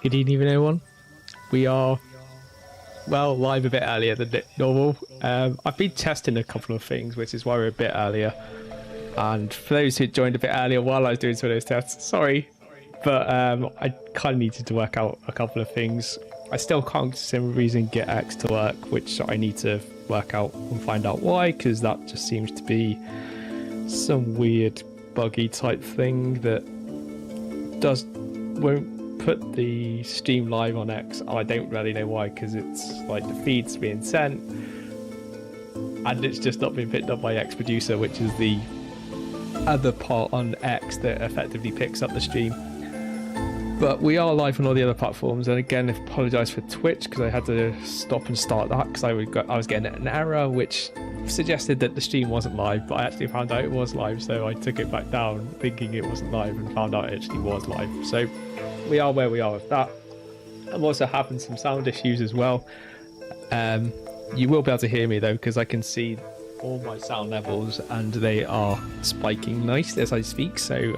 Good evening, everyone. We are, well, live a bit earlier than normal. I've been testing a couple of things, which is why we're a bit earlier. And for those who joined a bit earlier while I was doing some of those tests, sorry. But I kind of needed to work out a couple of things. I still can't, for some reason, get X to work, which I need to work out and find out why, because that just seems to be some weird buggy type thing that won't put the stream live on X. I don't really know why, because it's like the feed's being sent and it's just not being picked up by X Producer, which is the other part on X that effectively picks up the stream. But we are live on all the other platforms, and again, I apologise for Twitch because I had to stop and start that because I was getting an error which suggested that the stream wasn't live, but I actually found out it was live, so I took it back down thinking it wasn't live and found out it actually was live. So we are where we are with that. I'm also having some sound issues as well. You will be able to hear me though, because I can see all my sound levels and they are spiking nice as I speak, so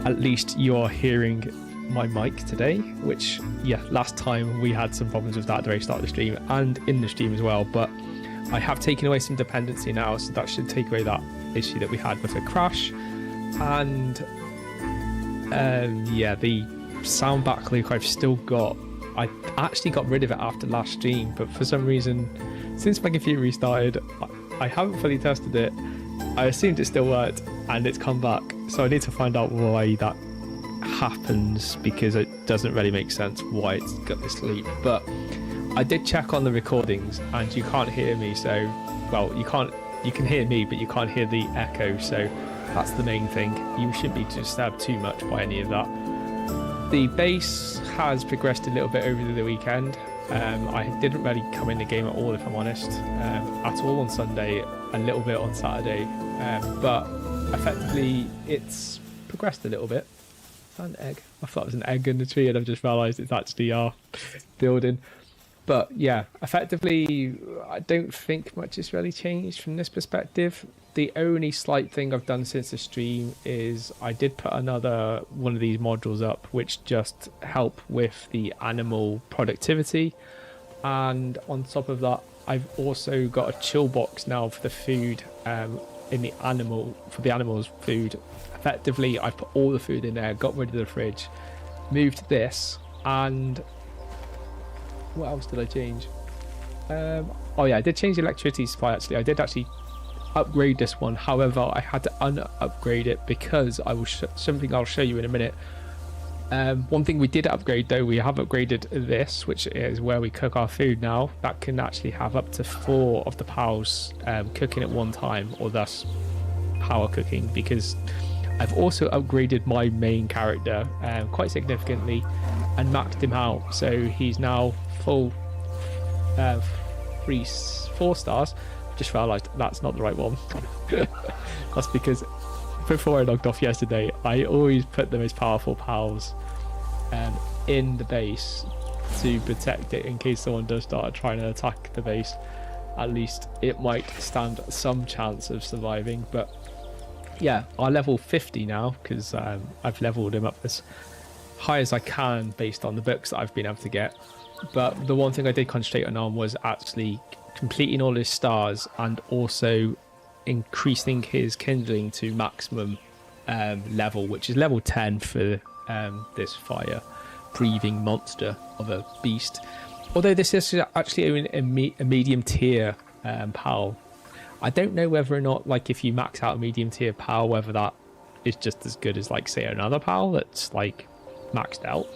at least you are hearing my mic today, which, yeah, last time we had some problems with that at the very start of the stream and in the stream as well, but I have taken away some dependency now, so that should take away that issue that we had with the crash. And yeah, the sound backlink I've still got, I actually got rid of it after last stream, but for some reason since my computer restarted I haven't fully tested it. I assumed it still worked and it's come back, so I need to find out why that happens, because it doesn't really make sense why it's got this leap. But I did check on the recordings and you can't hear me, so, well, you can hear me but you can't hear the echo, so that's the main thing. You shouldn't be disturbed too much by any of that. The bass has progressed a little bit over the weekend. I didn't really come in the game at all, if I'm honest, at all on Sunday, a little bit on Saturday, but effectively it's progressed a little bit. Is that an egg? I thought it was an egg in the tree and I've just realised it's actually our building. But yeah, effectively I don't think much has really changed from this perspective. The only slight thing I've done since the stream is I did put another one of these modules up which just help with the animal productivity, and on top of that I've also got a chill box now for the food, in the animals food. Effectively I put all the food in there, got rid of the fridge, moved this, and what else did I change? Oh yeah, I did change the electricity supply actually. I did actually upgrade this one, however I had to upgrade it because I will something I'll show you in a minute. One thing we did upgrade though, we have upgraded this, which is where we cook our food now. That can actually have up to 4 of the pals cooking at one time, or thus power cooking, because I've also upgraded my main character quite significantly and maxed him out, so he's now full 4 stars. Just realised that's not the right one. That's because before I logged off yesterday I always put the most powerful pals in the base to protect it in case someone does start trying to attack the base. At least it might stand some chance of surviving. But yeah, our level 50 now, because I've leveled him up as high as I can based on the books that I've been able to get. But the one thing I did concentrate on was actually completing all his stars and also increasing his kindling to maximum level, which is level 10 for this fire breathing monster of a beast. Although this is actually a medium tier PAL. I don't know whether or not, like, if you max out a medium tier PAL, whether that is just as good as, like, say, another PAL that's like maxed out.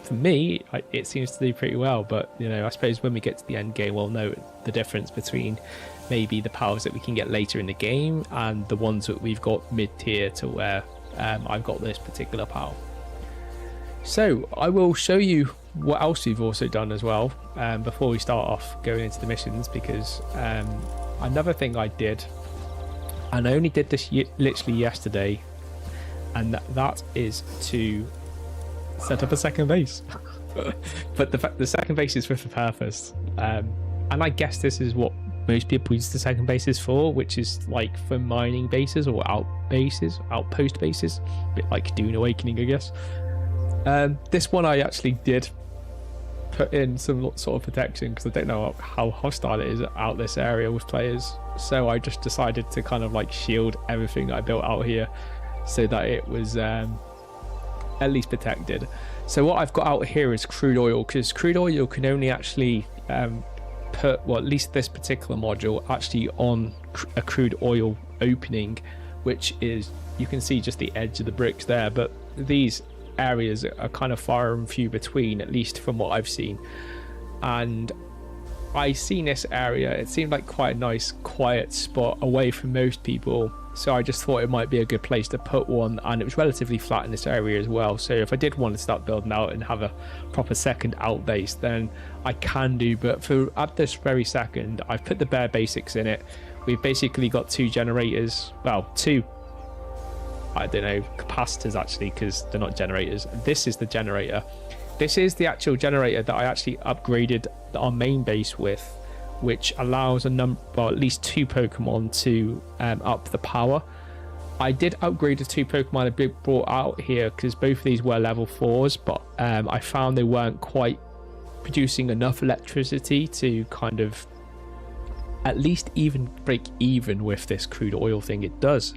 For me, it seems to do pretty well, but you know, I suppose when we get to the end game we'll know the difference between maybe the powers that we can get later in the game and the ones that we've got mid-tier to where I've got this particular power. So I will show you what else we've also done as well before we start off going into the missions, because another thing I did, and I only did this literally yesterday, and that is to set up a second base. But the second base is with a purpose, and I guess this is what most people use the second bases for, which is like for mining bases or outpost bases, a bit like Dune Awakening, I guess. This one I actually did put in some sort of protection because I don't know how hostile it is out this area with players. So I just decided to kind of like shield everything that I built out here so that it was at least protected. So what I've got out here is crude oil, because crude oil can only actually put, well, at least this particular module actually on a crude oil opening, which is, you can see just the edge of the bricks there, but these areas are kind of far and few between, at least from what I've seen. And I seen this area, it seemed like quite a nice quiet spot away from most people, so I just thought it might be a good place to put one, and it was relatively flat in this area as well, so if I did want to start building out and have a proper second out base, then I can do. But for at this very second, I've put the bare basics in it. We've basically got 2 generators, well, 2, I don't know, capacitors actually, because they're not generators. This is the generator. This is the actual generator that I actually upgraded our main base with, which allows a number, well, at least 2 Pokemon to up the power. I did upgrade the 2 Pokemon I brought out here because both of these were level 4s, but I found they weren't quite producing enough electricity to kind of at least even break even with this crude oil thing. It does.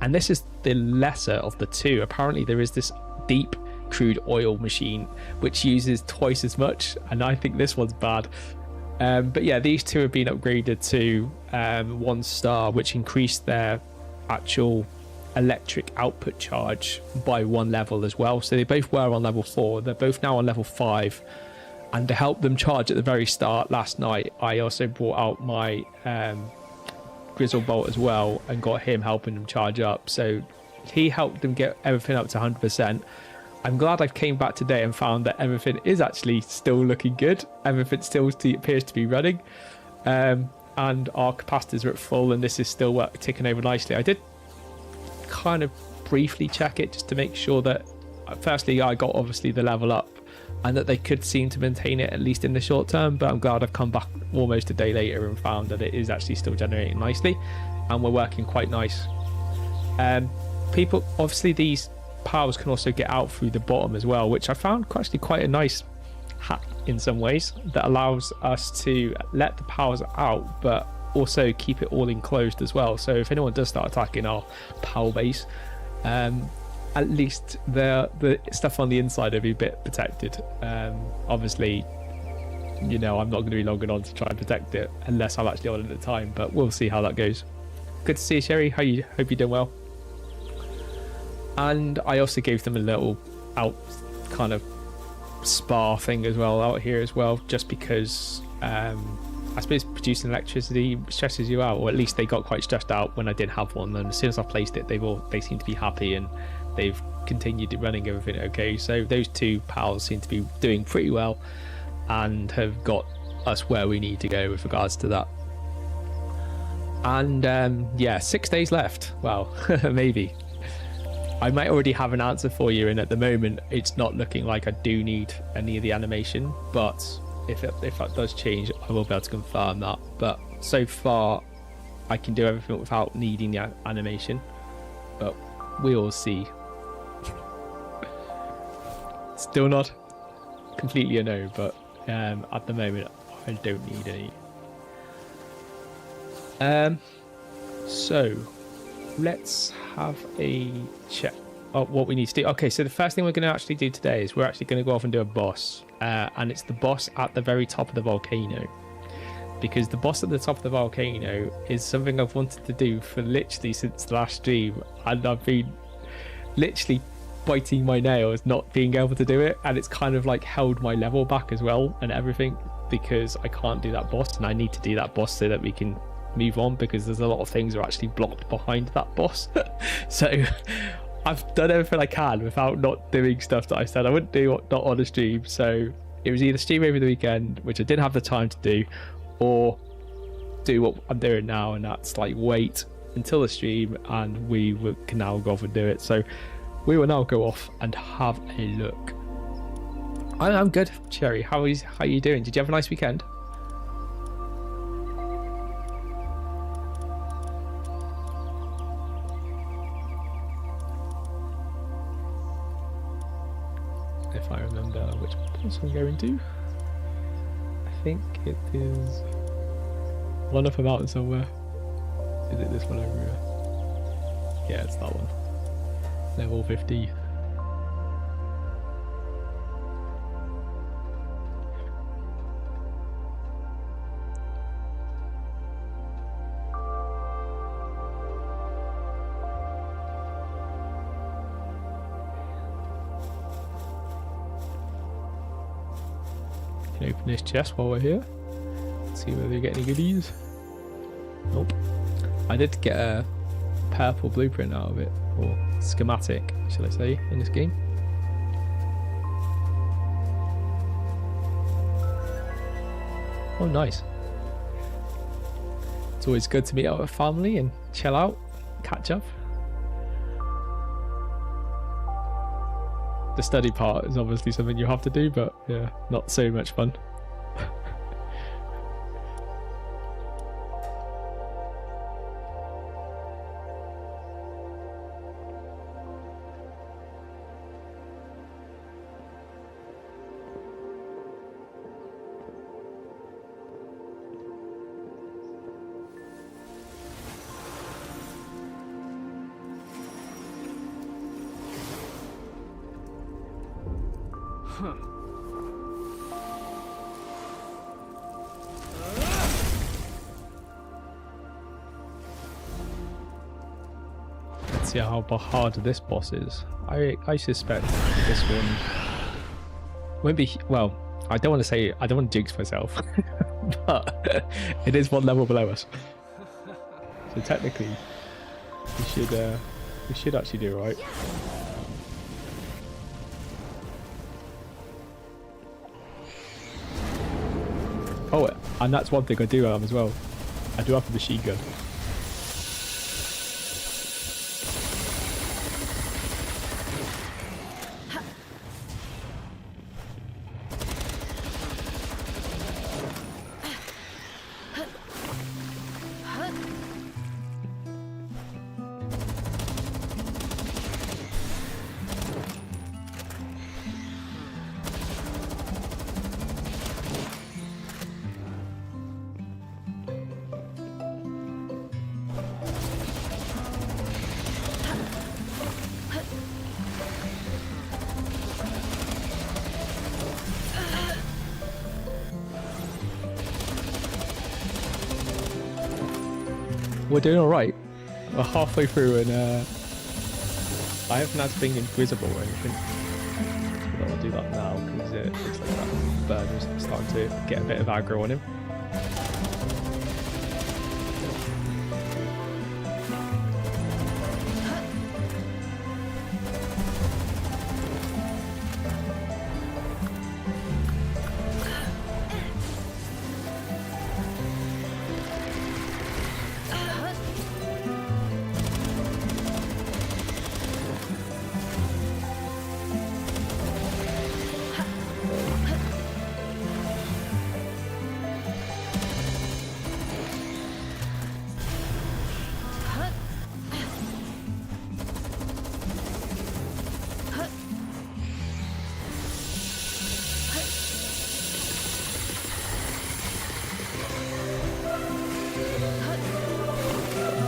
And this is the lesser of the 2. Apparently there is this deep crude oil machine which uses twice as much, and I think this one's bad. But yeah, these 2 have been upgraded to 1 star, which increased their actual electric output charge by 1 level as well. So they both were on level 4, they're both now on level 5. And to help them charge at the very start, last night I also brought out my Grizzlebolt as well and got him helping them charge up, so he helped them get everything up to 100%. I'm glad I came back today and found that everything is actually still looking good. Everything still appears to be running, and our capacitors are at full, and this is still ticking over nicely. I did kind of briefly check it just to make sure that, firstly, I got obviously the level up and that they could seem to maintain it at least in the short term, but I'm glad I've come back almost a day later and found that it is actually still generating nicely and we're working quite nice. People, obviously these powers can also get out through the bottom as well, which I found actually quite a nice hack in some ways, that allows us to let the powers out but also keep it all enclosed as well. So if anyone does start attacking our power base, at least the stuff on the inside will be a bit protected. Obviously, you know, I'm not going to be logging on to try and protect it unless I'm actually on at the time, but we'll see how that goes. Good to see you, Sherry. Hope you're doing well. And I also gave them a little out kind of spa thing as well out here as well, just because I suppose producing electricity stresses you out, or at least they got quite stressed out when I didn't have one, and as soon as I placed it, they seem to be happy and they've continued running everything okay. So those 2 pals seem to be doing pretty well and have got us where we need to go with regards to that. And yeah, 6 days left. Well, maybe I might already have an answer for you, and at the moment it's not looking like I do need any of the animation, but if that does change, I will be able to confirm that. But so far I can do everything without needing the animation, but we'll see. Still not completely a no, but at the moment I don't need any. So let's have a check of what we need to do. Okay, so the first thing we're going to actually do today is we're actually going to go off and do a boss, and it's the boss at the very top of the volcano, because the boss at the top of the volcano is something I've wanted to do for literally since the last stream, and I've been literally biting my nails not being able to do it, and it's kind of like held my level back as well and everything, because I can't do that boss, and I need to do that boss so that we can move on, because there's a lot of things that are actually blocked behind that boss. So I've done everything I can without not doing stuff that I said I wouldn't do, not on a stream. So it was either stream over the weekend, which I didn't have the time to do, or do what I'm doing now, and that's like wait until the stream and we can now go off and do it. So we will now go off and have a look. I'm good, Cherry. How are you doing? Did you have a nice weekend? if I remember which boss I'm going to. I think it is one up a mountain somewhere. Is it this one over here? Yeah, it's that one. Level 50. Can open this chest while we're here. See whether we get any goodies. Nope. I did get a purple blueprint out of it, or schematic, shall I say, in this game. Oh, nice. It's always good to meet up with family and chill out, catch up. The study part is obviously something you have to do, but yeah, not so much fun. Let's see how hard this boss is. I suspect this one won't be, well, I don't want to jinx myself, but it is one level below us. So technically we should actually do right. Oh, and that's one thing I do have as well. I do have a machine gun. We're doing alright. We're halfway through and I haven't had being invisible or anything. But I'll do that now because it looks like that bird is starting to get a bit of aggro on him.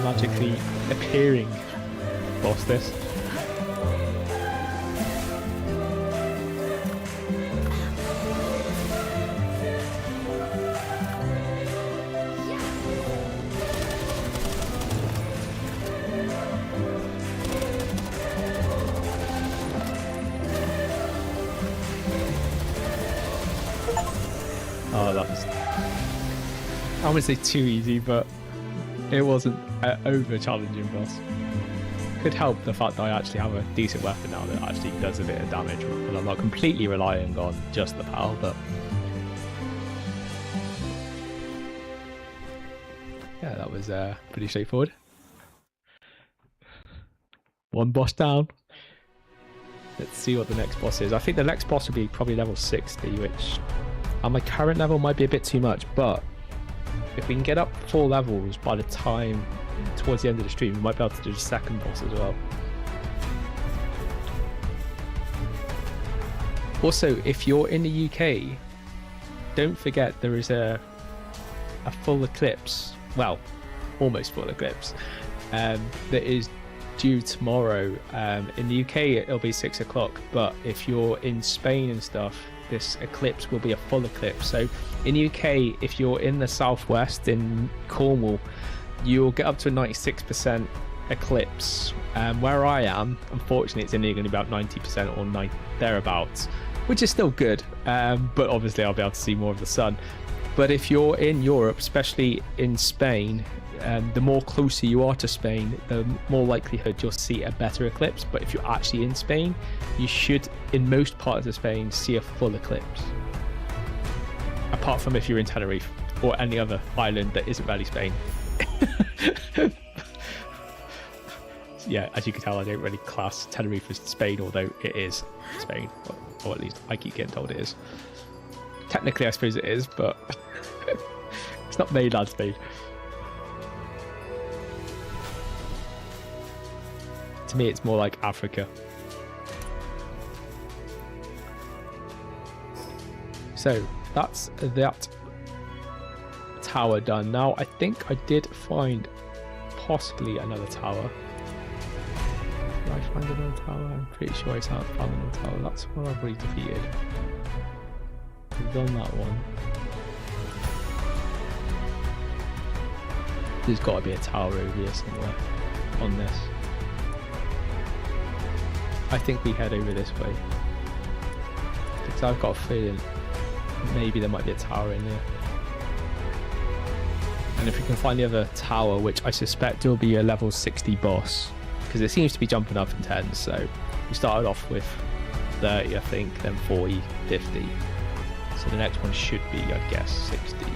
Magically appearing boss this. Oh, that was, I wouldn't say too easy, but it wasn't an over-challenging boss. Could help the fact that I actually have a decent weapon now that actually does a bit of damage, and I'm not completely relying on just the power, but yeah, that was pretty straightforward. One boss down. Let's see what the next boss is. I think the next boss will be probably level 60, which at my current level might be a bit too much, but if we can get up 4 levels by the time towards the end of the stream, we might be able to do the second boss as well. Also, if you're in the UK, don't forget there is a full eclipse. Well, almost full eclipse. That is due tomorrow. In the UK, it'll be 6 o'clock. But if you're in Spain and stuff, this eclipse will be a full eclipse. So in the UK, if you're in the southwest in Cornwall, you'll get up to a 96% eclipse. Where I am, unfortunately, it's only going to be about 90% or thereabouts, which is still good. But obviously, I'll be able to see more of the sun. But if you're in Europe, especially in Spain, the more closer you are to Spain, the more likelihood you'll see a better eclipse. But if you're actually in Spain, you should, in most parts of Spain, see a full eclipse. Apart from if you're in Tenerife or any other island that isn't really Spain. Yeah, as you can tell, I don't really class Tenerife as Spain, although it is Spain, or at least I keep getting told it is. Technically, I suppose it is, but it's not mainland Spain. To me, it's more like Africa. So that's that tower done. Now, I think I did find possibly another tower. Did I find another tower? I'm pretty sure I found another tower. That's what I've already defeated. I've done that one. There's got to be a tower over here somewhere on this. I think we head over this way. Because I've got a feeling maybe there might be a tower in here. And if we can find the other tower, which I suspect will be a level 60 boss, because it seems to be jumping up in 10, so we started off with 30, I think, then 40, 50. So the next one should be, I guess, 60.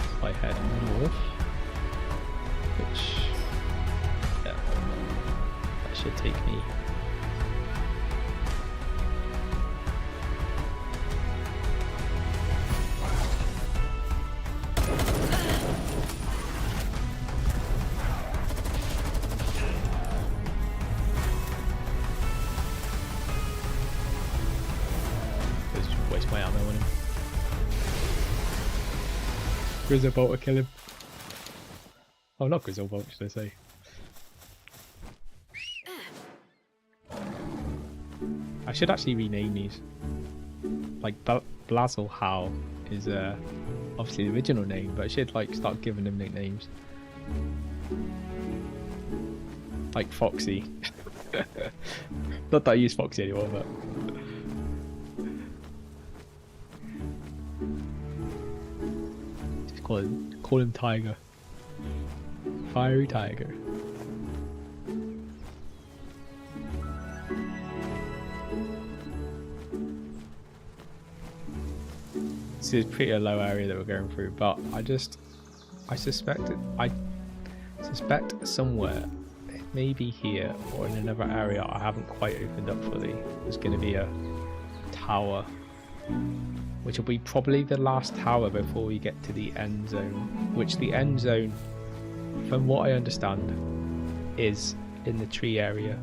If I head north, which, yeah, that should take me. My ammo on him. Grizzle Bolt to kill him. Oh, not Grizzle Bolt, should I say? I should actually rename these. Like Blazel Howl is obviously the original name, but I should like start giving them nicknames. Like Foxy. Not that I use Foxy anymore, but. Call him Tiger. Fiery Tiger. This is pretty a low area that we're going through, but I suspect somewhere, maybe here or in another area I haven't quite opened up fully, there's going to be a tower, which will be probably the last tower before we get to the end zone, which the end zone, from what I understand, is in the tree area.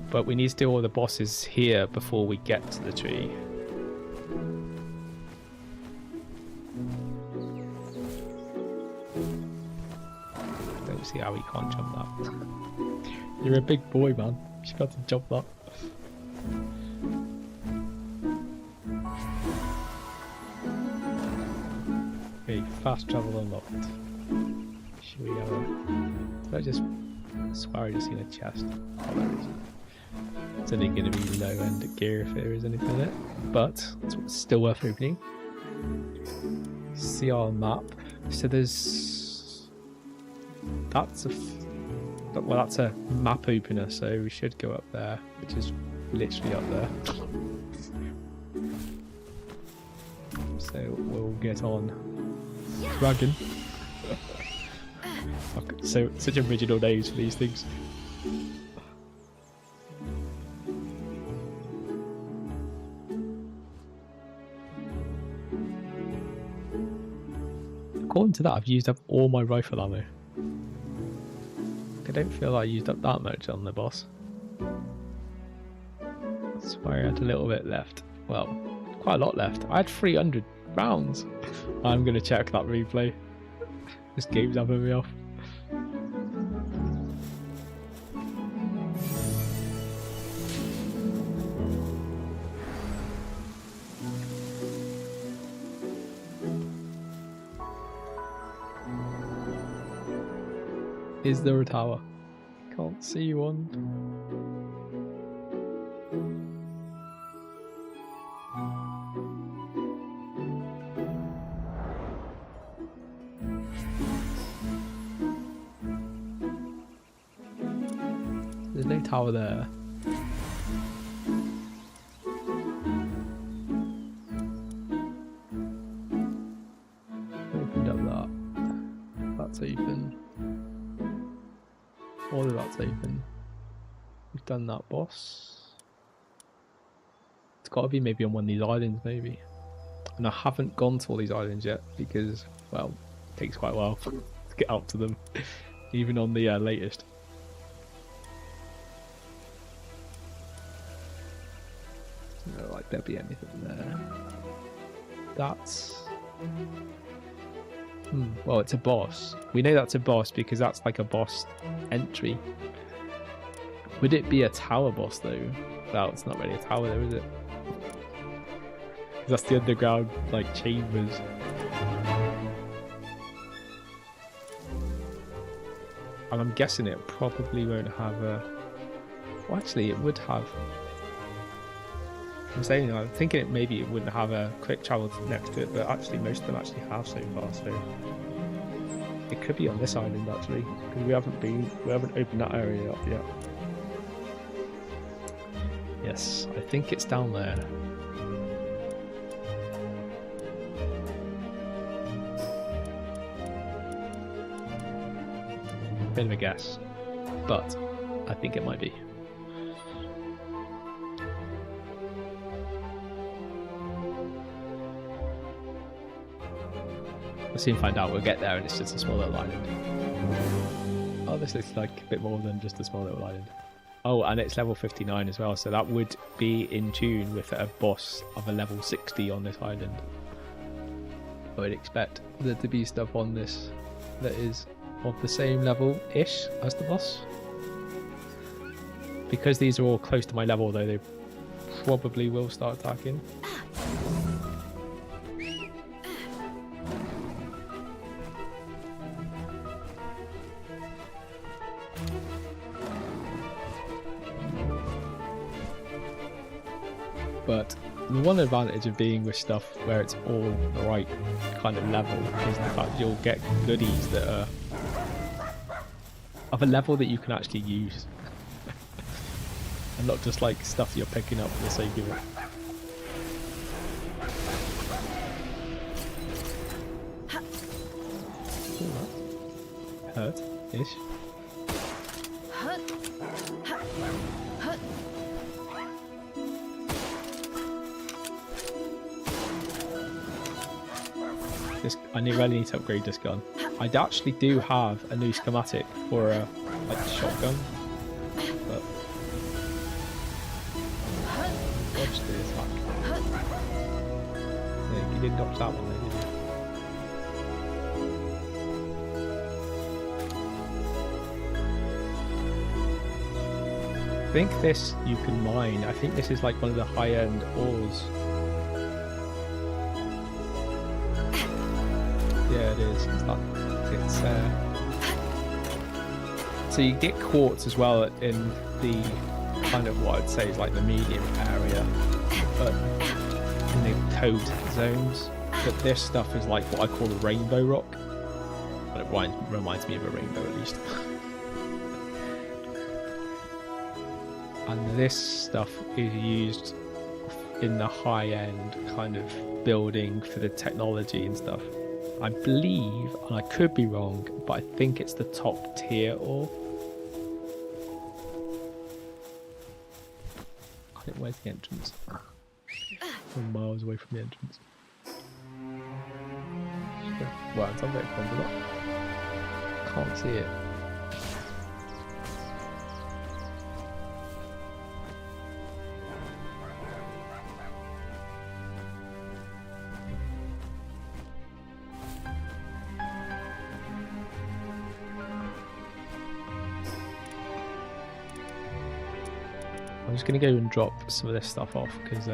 But we need to do all the bosses here before we get to the tree. I don't see how we can't jump that. You're a big boy, man. You should be able to jump that. Okay, fast travel unlocked. Should we have a... Did I just... I swear I just seen a chest. Oh, there it is. It's only going to be low end gear if there is anything in it, but it's still worth opening. See our map. So there's... That's a map opener, so we should go up there, which is literally up there. So we'll get on. Dragon. So such original names for these things. according to that, I've used up all my rifle ammo. I don't feel like I used up that much on the boss. I swear I had a little bit left. Well, quite a lot left. I had 300 rounds. I'm going to check that replay. This game's having me off. Is there a tower? Can't see one. There's no tower there. Opened up that. That's open. All of that's open. We've done that boss. It's got to be maybe on one of these islands, maybe. And I haven't gone to all these islands yet because, well, it takes quite a while to get up to them, even on the latest. Doesn't look like there'll be anything there. That's. Well, it's a boss. We know that's a boss because that's like a boss entry. Would it be a tower boss though? Well, it's not really a tower though, is it? That's the underground like chambers. And I'm guessing it probably won't have a... Well, actually it would have. I'm thinking maybe it wouldn't have a quick travel next to it, but actually most of them actually have so far, so it could be on this island actually, because we haven't opened that area up yet. Yes, I think it's down there. Bit of a guess, but I think it might be. We'll soon find out. We'll get there and it's just a small little island. Oh, this looks like a bit more than just a small little island. Oh, and it's level 59 as well, so that would be in tune with a boss of a level 60 on this island. I would expect there to be stuff on this that is of the same level-ish as the boss. Because these are all close to my level though, they probably will start attacking. But the one advantage of being with stuff where it's all the right kind of level is the fact you'll get goodies that are of a level that you can actually use. And not just like stuff you're picking up for the sake of it. Hurt-ish. I really need to upgrade this gun. I actually do have a new schematic for a shotgun, but dodge the attack. Yeah, you didn't dodge that one, though, did you? I think this you can mine. I think this is like one of the high-end ores. Yeah, it is. So you get quartz as well in the kind of what I'd say is like the medium area, but in the code zones. But this stuff is like what I call the rainbow rock. But it reminds me of a rainbow at least. And this stuff is used in the high-end kind of building for the technology and stuff. I believe, and I could be wrong, but I think it's the top tier ore. I think where's the entrance? We're miles away from the entrance. worms. I'm very fond of that. Can't see it. I'm just going to go and drop some of this stuff off because,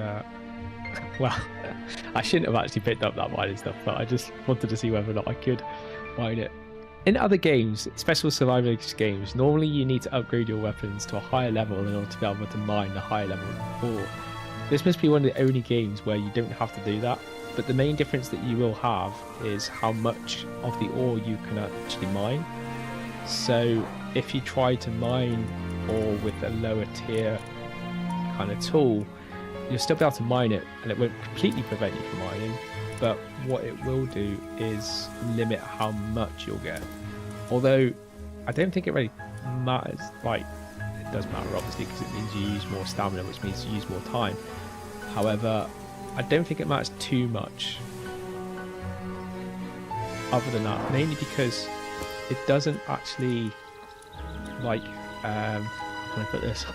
well, I shouldn't have actually picked up that mining stuff, but I just wanted to see whether or not I could mine it. In other games, special survivalist games, normally you need to upgrade your weapons to a higher level in order to be able to mine the higher level ore. This must be one of the only games where you don't have to do that, but the main difference that you will have is how much of the ore you can actually mine. So if you try to mine ore with a lower tier kind of tool, you'll still be able to mine it and it won't completely prevent you from mining, but what it will do is limit how much you'll get. Although I don't think it really matters. Like, it does matter obviously because it means you use more stamina, which means you use more time. However, I don't think it matters too much other than that, mainly because it doesn't actually, like, how can I put this?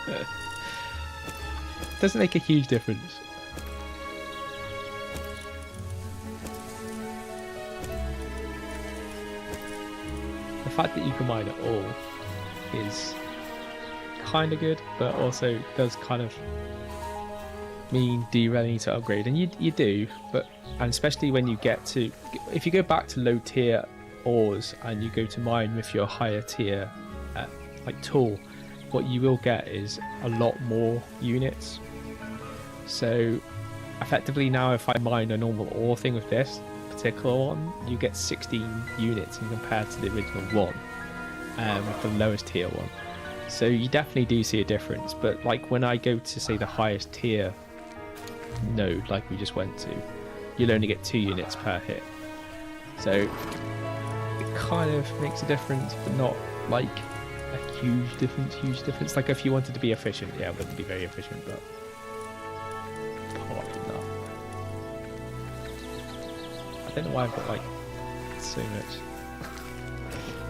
It doesn't make a huge difference. The fact that you can mine it all is kind of good, but also does kind of mean do you really need to upgrade? And you do, but and especially when you get to, if you go back to low tier ores and you go to mine with your higher tier like tool, what you will get is a lot more units. So effectively now if I mine a normal ore thing with this particular one, you get 16 units in compared to the original one with the lowest tier one. So you definitely do see a difference, but like when I go to say the highest tier node like we just went to, you'll only get 2 units per hit. So it kind of makes a difference, but not like a huge difference. Like if you wanted to be efficient, yeah, it wouldn't be very efficient, but apart from that, I don't know why I've got like so much.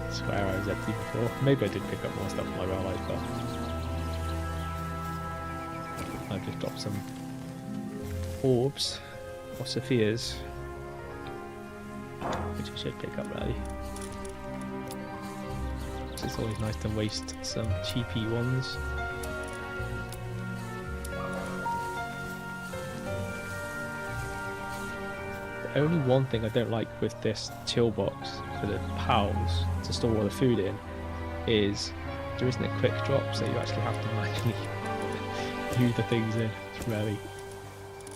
I swear I was empty before. Maybe I did pick up more stuff in my real life, but I've just dropped some orbs or Sophias, which I should pick up really. It's always nice to waste some cheapy ones. The only one thing I don't like with this chill box for the pals to store all the food in is there isn't a quick drop, so you actually have to manually use the things in. It's really,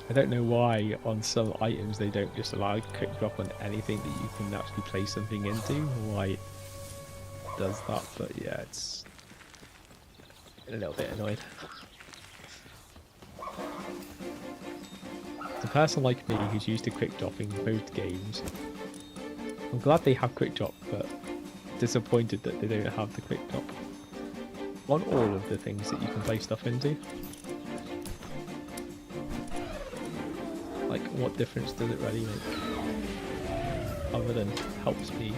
I don't know why on some items they don't just allow a quick drop on anything that you can actually place something into, or why it does that, but yeah, it's a little bit annoyed. As a person like me who's used to quick dropping most games, I'm glad they have quick drop, but disappointed that they don't have the quick drop on all of the things that you can place stuff into. Like, what difference does it really make? Other than helps me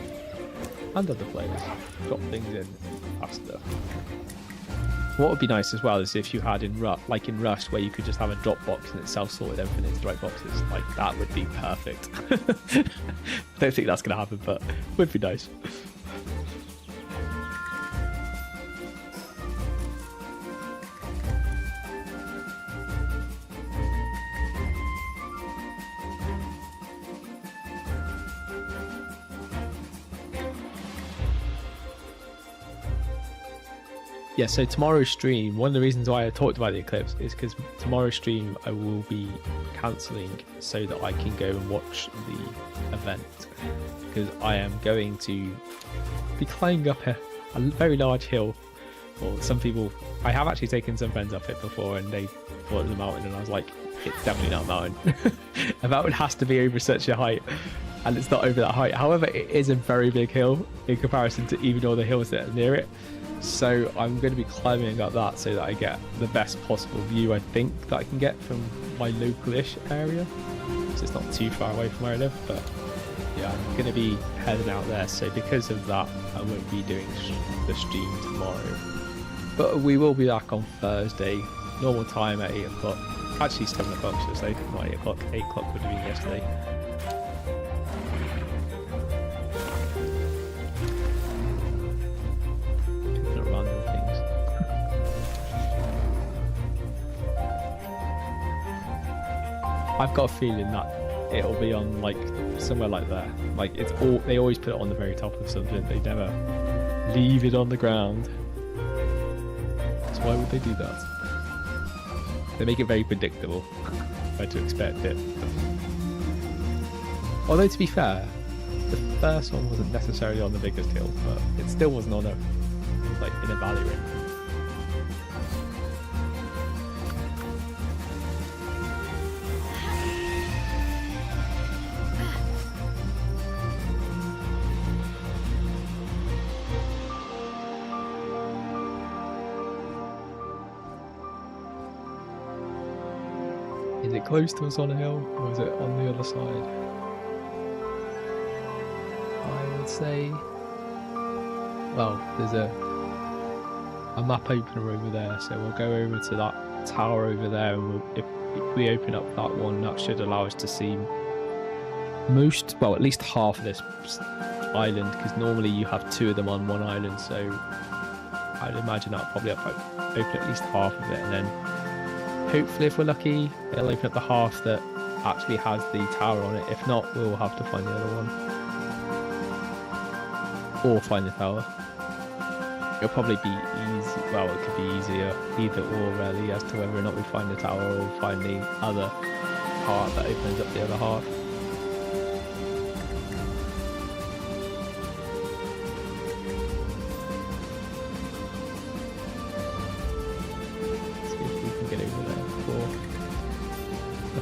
and other players drop things in faster. What would be nice as well is if you had in Rust, where you could just have a drop box and it self-sorted everything into the right boxes. Like, that would be perfect. Don't think that's going to happen, but would be nice. Yeah, so tomorrow's stream, one of the reasons why I talked about the eclipse is because tomorrow's stream I will be cancelling so that I can go and watch the event, because I am going to be climbing up a very large hill. Or some people, I have actually taken some friends up it before and they thought it was a mountain, and I was like, it's definitely not a mountain. A mountain has to be over such a height, and it's not over that height. However, it is a very big hill in comparison to even all the hills that are near it. So I'm going to be climbing up that so that I get the best possible view I think that I can get from my local-ish area. So it's not too far away from where I live, but yeah, I'm going going to be heading out there, so because of that, I won't be doing the stream tomorrow. But we will be back on Thursday, normal time at 8 o'clock. Actually 7 o'clock, should I say, not 8 o'clock. 8 o'clock would have been yesterday. Not random things. I've got a feeling that it'll be on like somewhere like there. Like it's all, they always put it on the very top of something. They never leave it on the ground. So why would they do that? They make it very predictable where to expect it. Although to be fair, the first one wasn't necessarily on the biggest hill, but it still wasn't on a like in a valley ring. Is it close to us on a hill, or is it on the other side? I would say, well, there's a map opener over there, so we'll go over to that tower over there, and if we open up that one, that should allow us to see most, well, at least half of this island, because normally you have 2 of them on one island, so I'd imagine that'll probably open at least half of it, and then hopefully, if we're lucky, it'll open up the half that actually has the tower on it. If not, we'll have to find the other one. Or find the tower. It'll probably be easy. Well, it could be easier either or, really, as to whether or not we find the tower or find the other part that opens up the other half.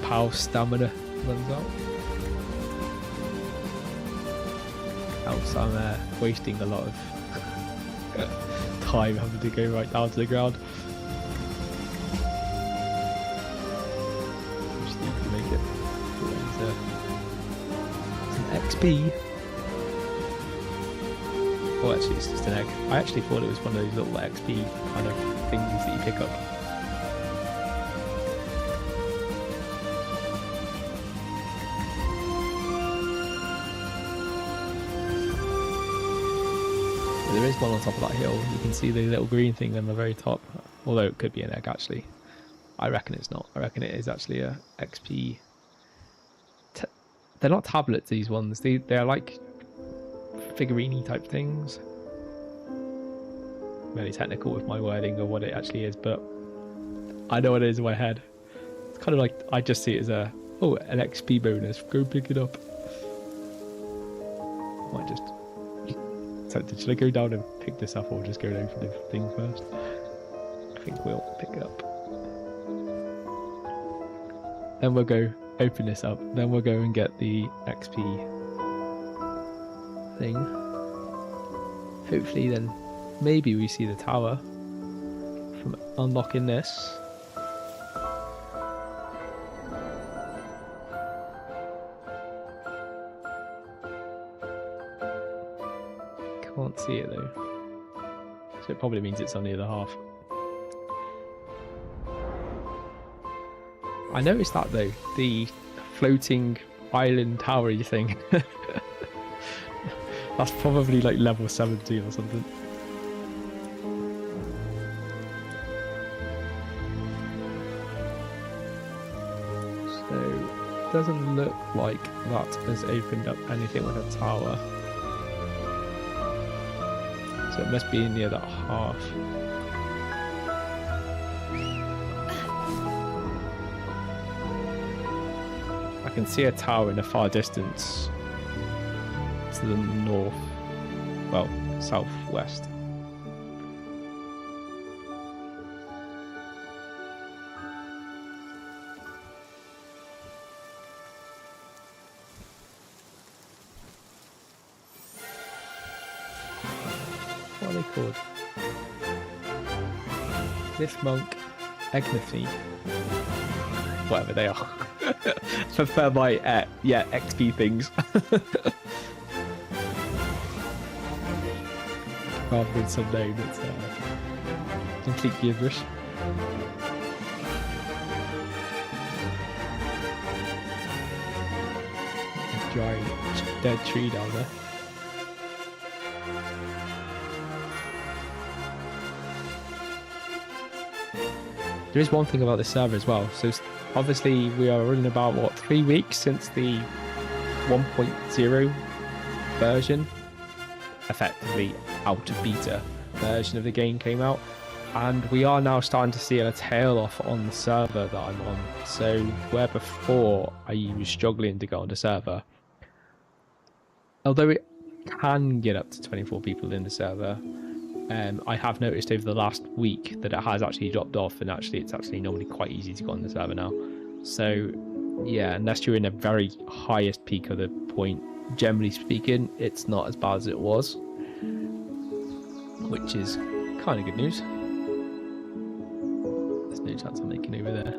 How stamina runs out. Else I'm wasting a lot of time having to go right down to the ground. Just need to make it. Some XP. Oh, actually, it's just an egg. I actually thought it was one of those little XP kind of things that you pick up. There is one on top of that hill. You can see the little green thing on the very top. Although it could be an egg, actually. I reckon it's not. I reckon it is actually a XP. They're not tablets, these ones. They're like figurine type things. Really technical with my wording of what it actually is, but I know what it is in my head. It's kind of like, I just see it as an XP bonus. Go pick it up. I might just... Should I go down and pick this up, or just go down for the thing first? I think we'll pick it up. Then we'll go open this up. Then we'll go and get the XP thing. Hopefully then maybe we see the tower from unlocking this. Can't see it though, so it probably means it's on the other half. I noticed that though, the floating island towery thing. That's probably like level 70 or something. So it doesn't look like that has opened up anything with a tower. So it must be near that half. I can see a tower in the far distance to the north, well, southwest. What are they called? This monk, Egnathy. Whatever they are. For my XP things. rather than some name that's complete gibberish. A giant dead tree down there. There is one thing about this server as well. So obviously we are running about, what, 3 weeks since the 1.0 version, effectively out of beta version of the game came out. And we are now starting to see a tail off on the server that I'm on. So where before I was struggling to get on the server, although it can get up to 24 people in the server, I have noticed over the last week that it has actually dropped off, and actually it's actually normally quite easy to get on the server now. So yeah, unless you're in a very highest peak of the point, generally speaking, it's not as bad as it was, which is kind of good news. There's no chance I'm making over there.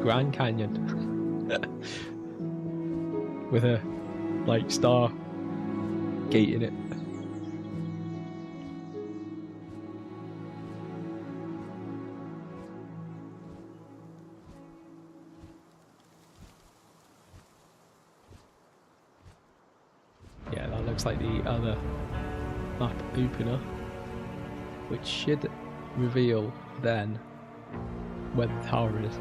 Grand Canyon with a like star gate in it. Yeah, that looks like the other map opener, which should reveal then where the tower is.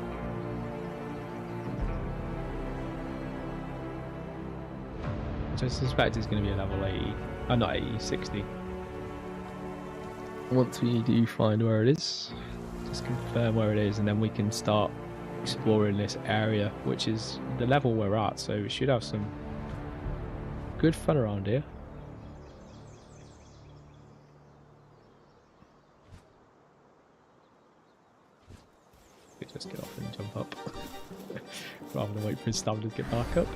I suspect it's going to be a level 80, not 80, 60. Once we do find where it is, just confirm where it is, and then we can start exploring this area, which is the level we're at, so we should have some good fun around here. We just get off and jump up, rather than wait for his stamina to get back up.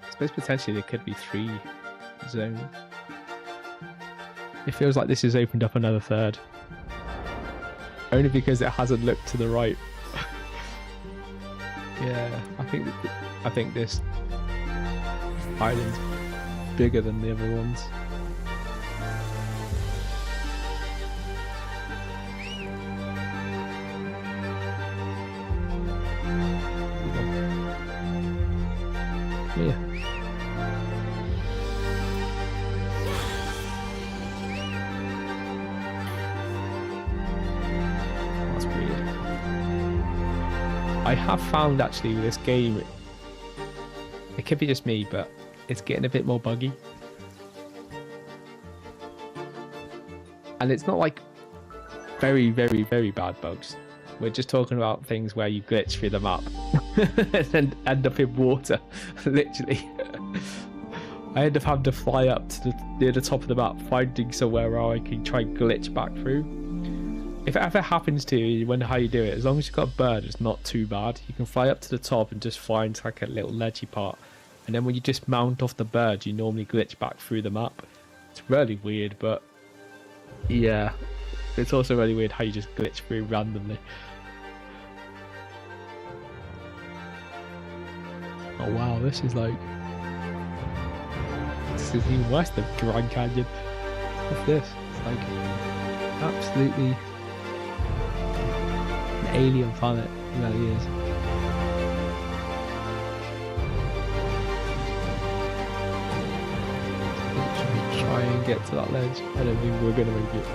I suppose potentially there could be 3 zones. It feels like this has opened up another third. Only because it hasn't looked to the right. Yeah, I think this island's bigger than the other ones. Yeah. I have found actually with this game, it could be just me, but it's getting a bit more buggy. And it's not like very, very, very bad bugs. We're just talking about things where you glitch through the map and then end up in water, literally. I end up having to fly up to near the top of the map, finding somewhere where I can try and glitch back through. If it ever happens to you, you wonder how you do it. As long as you've got a bird, it's not too bad. You can fly up to the top and just find like a little ledgy part. And then when you just mount off the bird, you normally glitch back through the map. It's really weird, but yeah. It's also really weird how you just glitch through randomly. Oh wow, this is even worse than Grand Canyon. What's this? It's like absolutely an alien planet. It really is. Try and get to that ledge. I don't think we're gonna make it.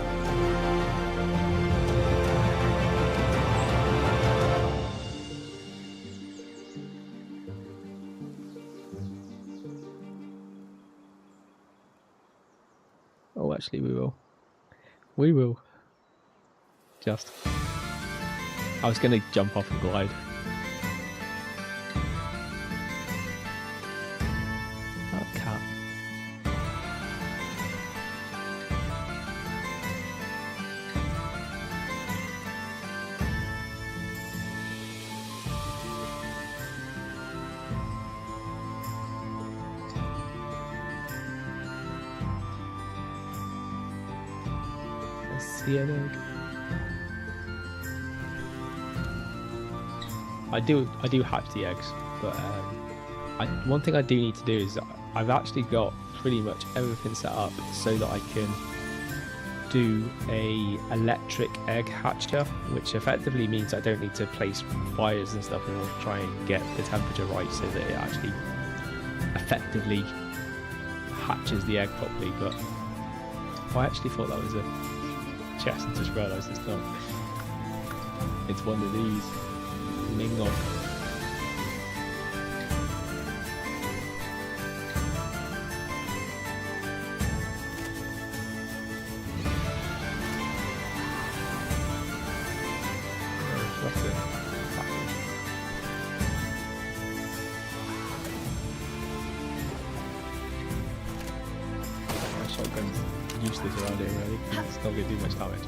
Oh, actually, we will. We will. Just. I was going to jump off and glide. Oh, cat. see an egg. I do hatch the eggs, but one thing I do need to do is I've actually got pretty much everything set up so that I can do a electric egg hatcher, which effectively means I don't need to place fires and stuff in order to try and get the temperature right so that it actually effectively hatches the egg properly. But I actually thought that was a chest and just realised it's not. It's one of these. Mingo. Shotgun's useless around here really, it's not going to do much damage.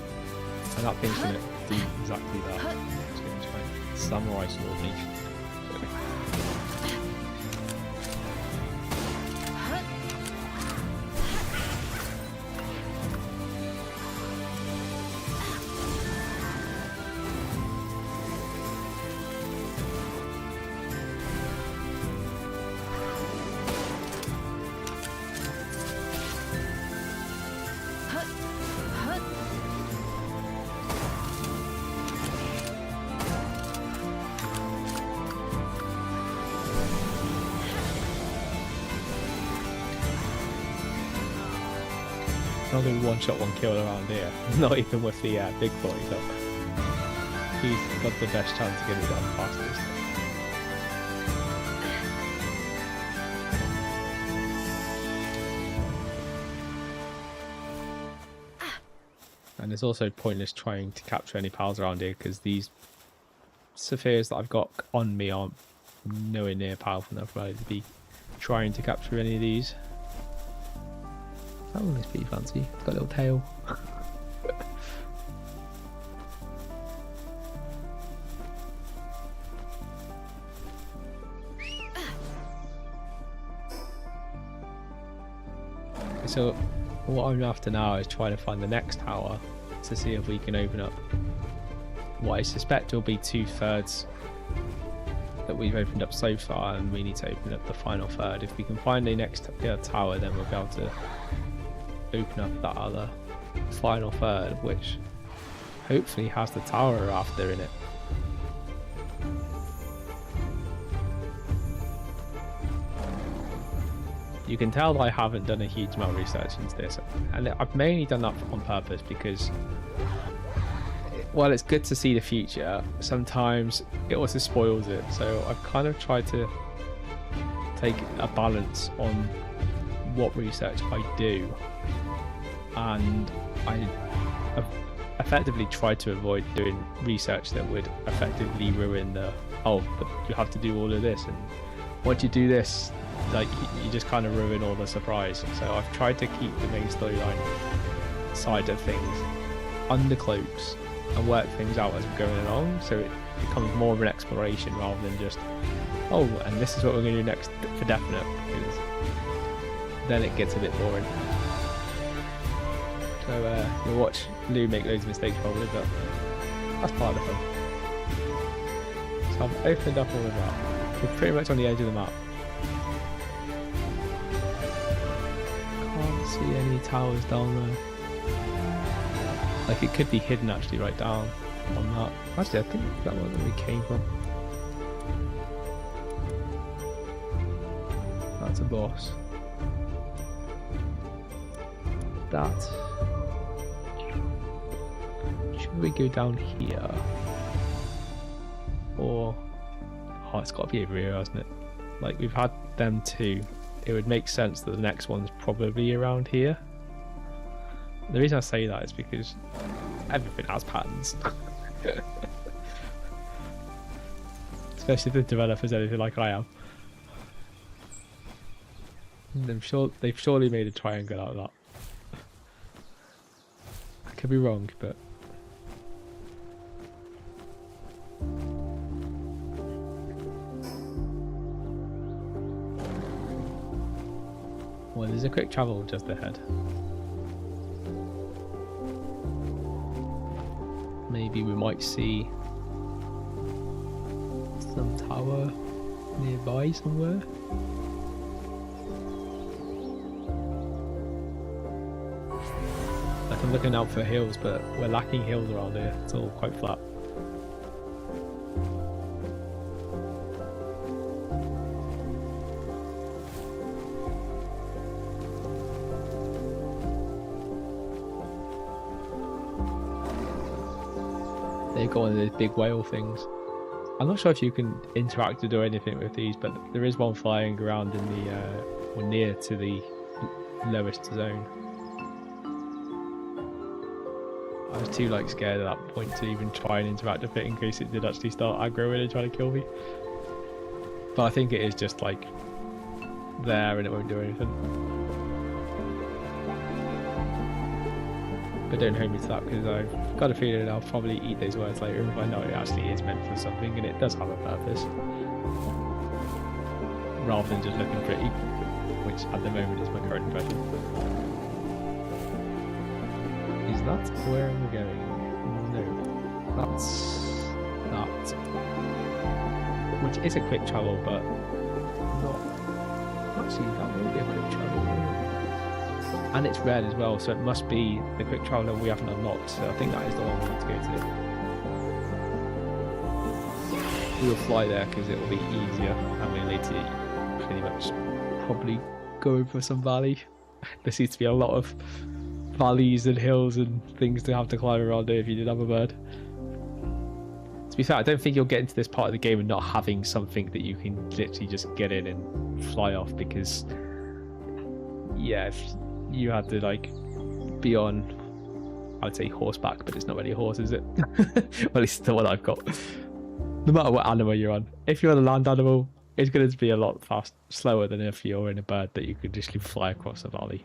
And that thing's going to do exactly that. It's going to try and samurai sword me. Only one shot, one kill around here. Not even with the big boy, but he's got the best chance to get it done fastest. And it's also pointless trying to capture any pals around here because these spheres that I've got on me aren't nowhere near powerful enough really to be trying to capture any of these. That one looks pretty fancy. It's got a little tail. So what I'm after now is trying to find the next tower to see if we can open up what I suspect will be 2/3 that we've opened up so far, and we need to open up the final third. If we can find the next tower, then we'll be able to open up that other final third, which hopefully has the tower after in it. You can tell that I haven't done a huge amount of research into this, and I've mainly done that on purpose because while it's good to see the future, sometimes it also spoils it. So I've kind of tried to take a balance on what research I do, and I've effectively tried to avoid doing research that would effectively ruin the, oh, but you have to do all of this, and once you do this, like, you just kind of ruin all the surprise. So I've tried to keep the main storyline side of things under cloaks and work things out as we're going along, so it becomes more of an exploration rather than just, oh, and this is what we're going to do next for definite, because then it gets a bit boring. So you'll watch Lou make loads of mistakes probably, but that's part of the fun. So I've opened up all of that. We're pretty much on the edge of the map. Can't see any towers down there. Like, it could be hidden actually right down on that. Actually, I think that one that we came from. That's a boss. That. Should we go down here? Or, oh, it's got to be over here, hasn't it? Like, we've had them two. It would make sense that the next one's probably around here. The reason I say that is because everything has patterns. Especially if the developer's anything like I am. And I'm sure they've surely made a triangle out of that. I could be wrong, but well, there's a quick travel just ahead. maybe we might see some tower nearby somewhere. Like I'm looking out for hills, but we're lacking hills around here. It's all quite flat. They've got one of those big whale things. I'm not sure if you can interact or do anything with these, but there is one flying around in the or near to the lowest zone. I was too like scared at that point to even try and interact with it in case it did actually start aggroing and trying to kill me. But I think it is just like there and it won't do anything. But don't hold me to that because I've got a feeling I'll probably eat those words later if I know it actually is meant for something and it does have a purpose. Rather than just looking pretty, which at the moment is my current impression. Is that where we're going? No. That's that. Which is a quick travel, but not... Actually, that will be a quick travel. And it's red as well, so it must be the quick travel we haven't unlocked, so I think that is the one we need to go to. We will fly there because it will be easier, and we need to pretty much probably go over some valley. There seems to be a lot of valleys and hills and things to have to climb around here if you did have a bird. To be fair, I don't think you'll get into this part of the game and not having something that you can literally just get in and fly off, because yeah, if you had to like be on, I would say horseback, but it's not really a horse, is it? Well, at least the one I've got. No matter what animal you're on, if you're on a land animal, it's going to be a lot slower than if you're in a bird that you could just fly across a valley.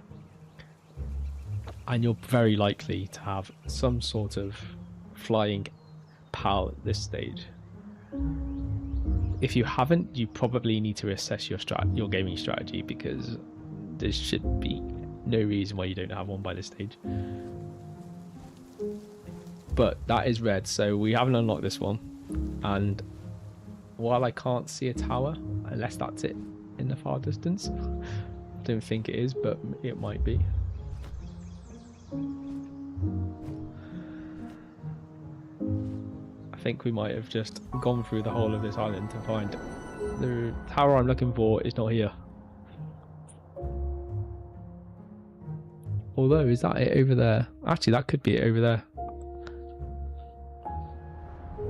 And you're very likely to have some sort of flying PAL at this stage. If you haven't, you probably need to assess your gaming strategy, because there should be no reason why you don't have one by this stage. But that is red, so we haven't unlocked this one. And while I can't see a tower, unless that's it in the far distance, I don't think it is, but it might be. I think we might have just gone through the whole of this island to find the tower I'm looking for is not here. Although, is that it over there? Actually, that could be it over there.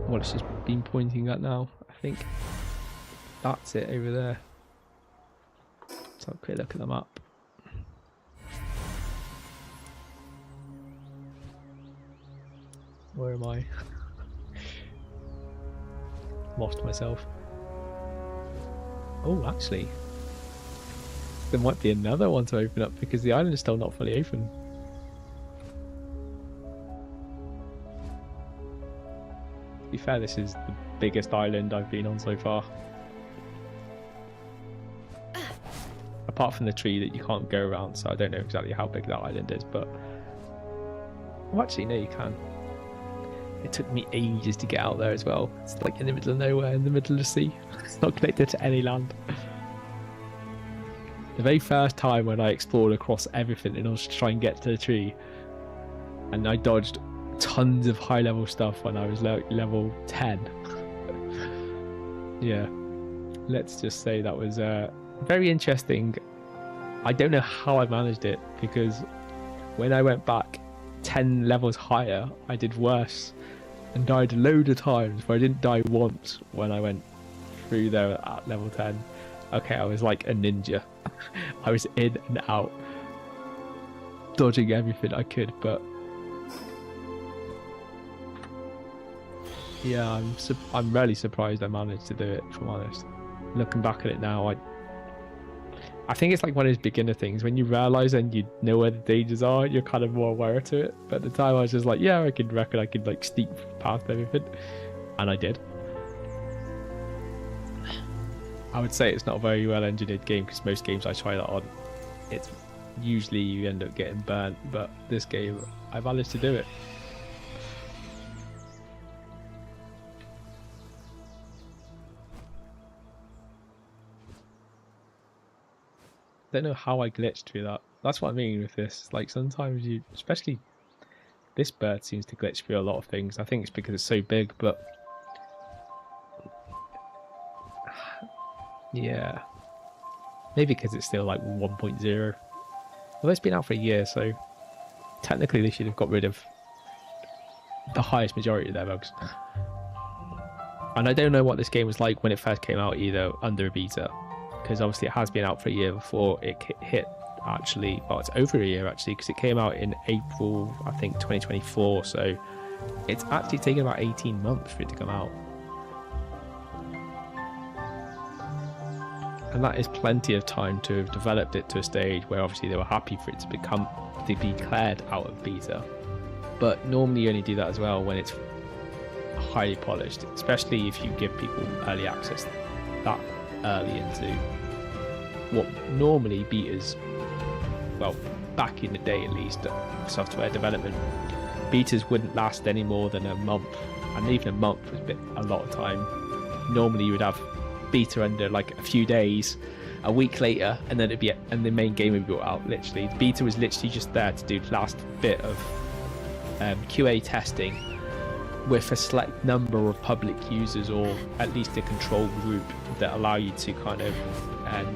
What it's just been pointing at now. I think that's it over there. Let's have a quick look at the map. Where am I? Lost myself. Oh, actually, there might be another one to open up because the island is still not fully open. To be fair, this is the biggest island I've been on so far. Apart from the tree that you can't go around, so I don't know exactly how big that island is, but... Oh, actually, no, you can. It took me ages to get out there as well. It's like in the middle of nowhere, in the middle of the sea. It's not connected to any land. The very first time when I explored across everything in order to try and get to the tree, and I dodged tons of high level stuff when I was level 10. Yeah, let's just say that was very interesting. I don't know how I managed it, because when I went back 10 levels higher, I did worse and died a load of times, but I didn't die once when I went through there at level 10. Okay, I was like a ninja. I was in and out, dodging everything I could, but yeah, I'm really surprised I managed to do it, if I'm honest. Looking back at it now, I think it's like one of those beginner things. When you realise and you know where the dangers are, you're kind of more aware to it. But at the time I was just like, yeah, I could reckon I could like sneak past everything. And I did. I would say it's not a very well engineered game, because most games I try that on, it's usually you end up getting burnt. But this game, I managed to do it. don't know how I glitched through that. That's what I mean with this. Like sometimes you, especially this bird seems to glitch through a lot of things. I think it's because it's so big, but yeah, maybe because it's still like 1.0. Well, it's been out for a year, so technically they should have got rid of the highest majority of their bugs. And I don't know what this game was like when it first came out either under a beta, because obviously it has been out for a year before it hit actually, well, it's over a year actually, because it came out in April, I think 2024, so it's actually taken about 18 months for it to come out. And that is plenty of time to have developed it to a stage where obviously they were happy for it to be declared out of beta. But normally you only do that as well when it's highly polished, especially if you give people early access that early into what normally betas, well, back in the day at least, software development, betas wouldn't last any more than a month, and even a month was a lot of time. Normally you would have beta under like a few days, a week later, and then and the main game would be brought out. Literally, the beta was literally just there to do the last bit of QA testing with a select number of public users, or at least a control group that allow you to kind of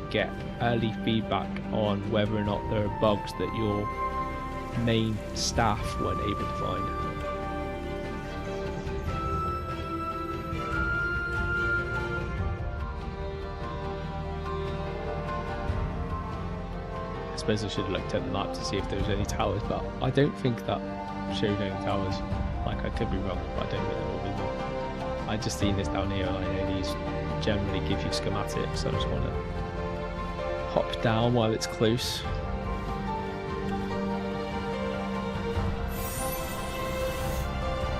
get early feedback on whether or not there are bugs that your main staff weren't able to find. I suppose I should have looked at the map to see if there was any towers, but I don't think that showed any towers. Like, I could be wrong, but I don't think there will be more. I just seen this down here, and I know these generally give you schematics, so I just want to hop down while it's close.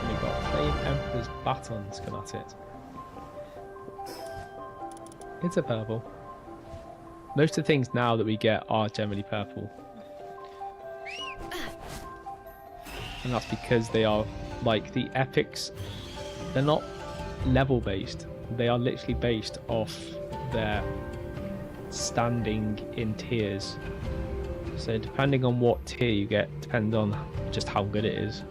And we've got Flame Emperor's Baton schematic. It's a purple. Most of the things now that we get are generally purple. And that's because they are, like, the epics, they're not level based, they are literally based off their standing in tiers. So depending on what tier you get depends on just how good it is.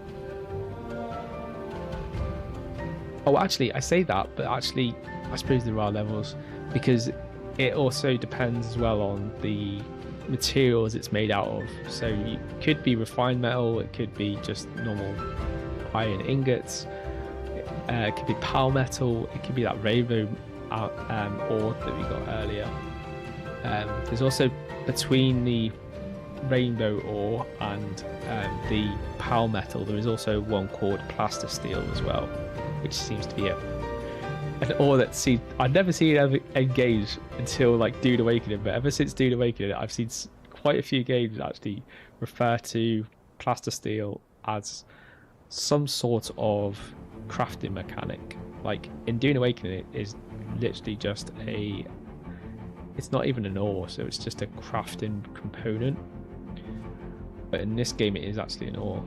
Oh, actually, I say that, but actually I suppose there are levels, because it also depends as well on the materials it's made out of. So it could be refined metal, it could be just normal iron ingots, it could be pal metal, it could be that rainbow ore that we got earlier. There's also, between the rainbow ore and the pal metal, there is also one called plaster steel as well, which seems to be an ore that I'd never seen it ever engage until like Dude Awakening, but ever since Dude Awakening I've seen quite a few games actually refer to plaster steel as some sort of crafting mechanic. Like in Dune Awakening, it is literally just it's not even an ore, so it's just a crafting component, but in this game it is actually an ore.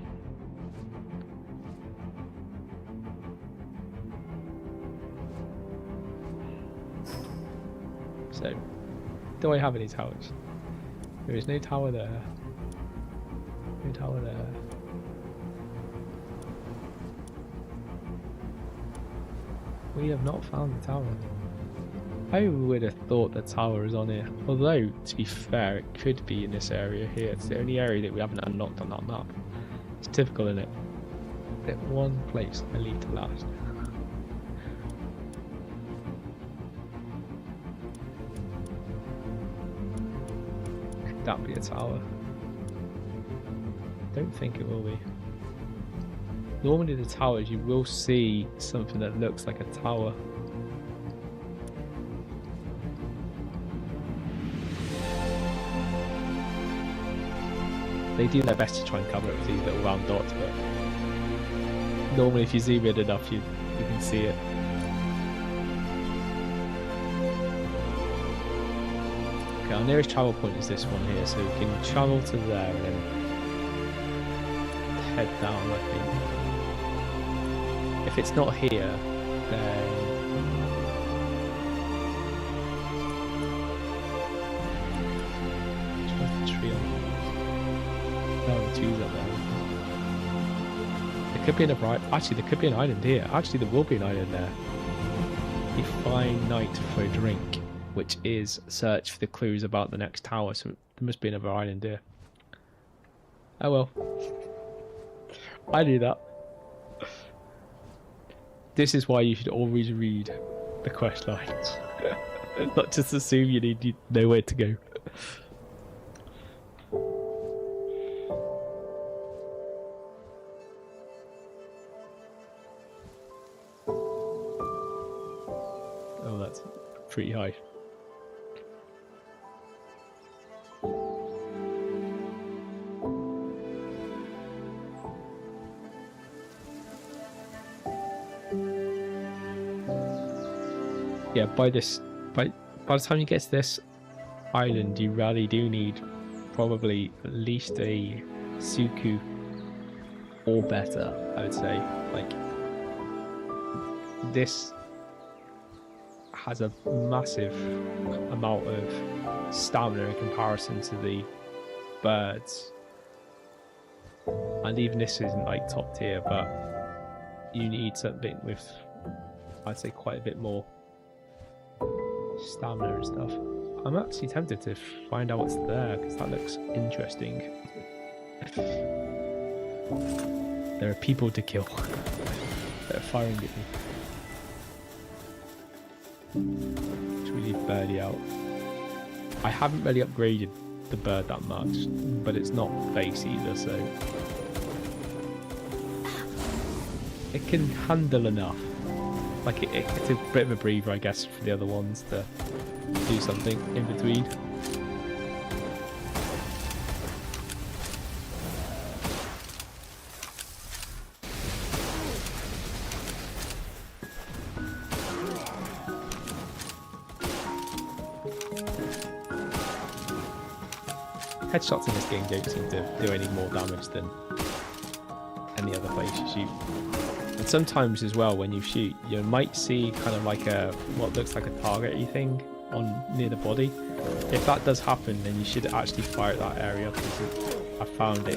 So, do I have any towers? There is no tower there. No tower there. We have not found the tower. I would have thought the tower is on here. Although, to be fair, it could be in this area here. It's the only area that we haven't unlocked on that map. It's typical, isn't it? That one place I leave to last. Could that be a tower? Don't think it will be. Normally the towers, you will see something that looks like a tower. They do their best to try and cover it with these little round dots, but normally if you zoom in enough you can see it. Okay, our nearest travel point is this one here, so we can travel to there and then head down, I think. If it's not here, then No, the trees up there. There could be another island. Actually, there could be an island here. Actually, there will be an island there. A fine night for a drink, which is search for the clues about the next tower. So there must be another island here. Oh well. I knew that. This is why you should always read the quest lines. Not just assume you need to know where to go. Oh, that's pretty high. Yeah, by the time you get to this island, you really do need probably at least a Suku or better, I would say. Like, this has a massive amount of stamina in comparison to the birds. And even this isn't like top tier, but you need something with, I'd say, quite a bit more stamina and stuff. I'm actually tempted to find out what's there because that looks interesting. There are people to kill that are firing at me. Should we leave Birdie out? I haven't really upgraded the bird that much, but it's not base either, so it can handle enough. Like it's a bit of a breather, I guess, for the other ones to do something in between. Headshots in this game don't seem to do any more damage than any other place you shoot. And sometimes as well, when you shoot, you might see kind of like a what looks like a target-y thing on near the body. If that does happen, then you should actually fire at that area, because I found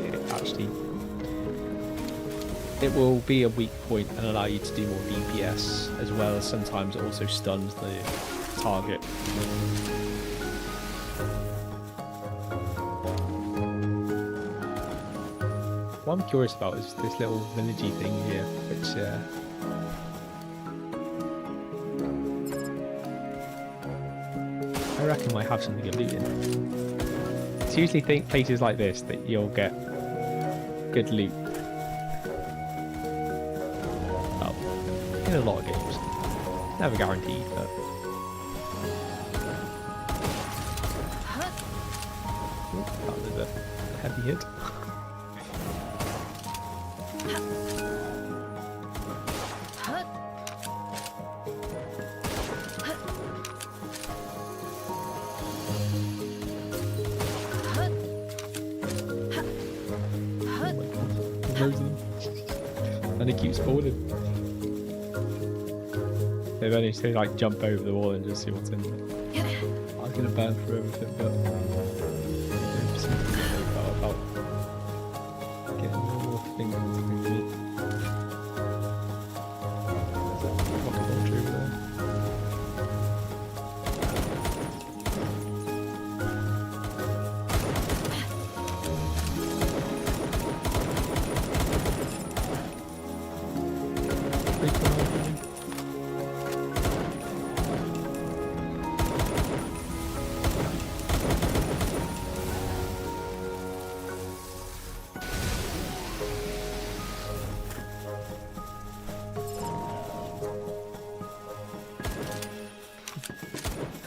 it will be a weak point and allow you to do more DPS, as well as sometimes it also stuns the target. What I'm curious about is this little villagey thing here, which I reckon might have something of loot in. It's usually places like this that you'll get good loot. Well, in a lot of games. Never guaranteed, but... Ooh, that was a heavy hit. And it keeps falling. They managed to like jump over the wall and just see what's in there. I was gonna burn through everything, but about getting more things into the meat. There's a rocket launcher over there.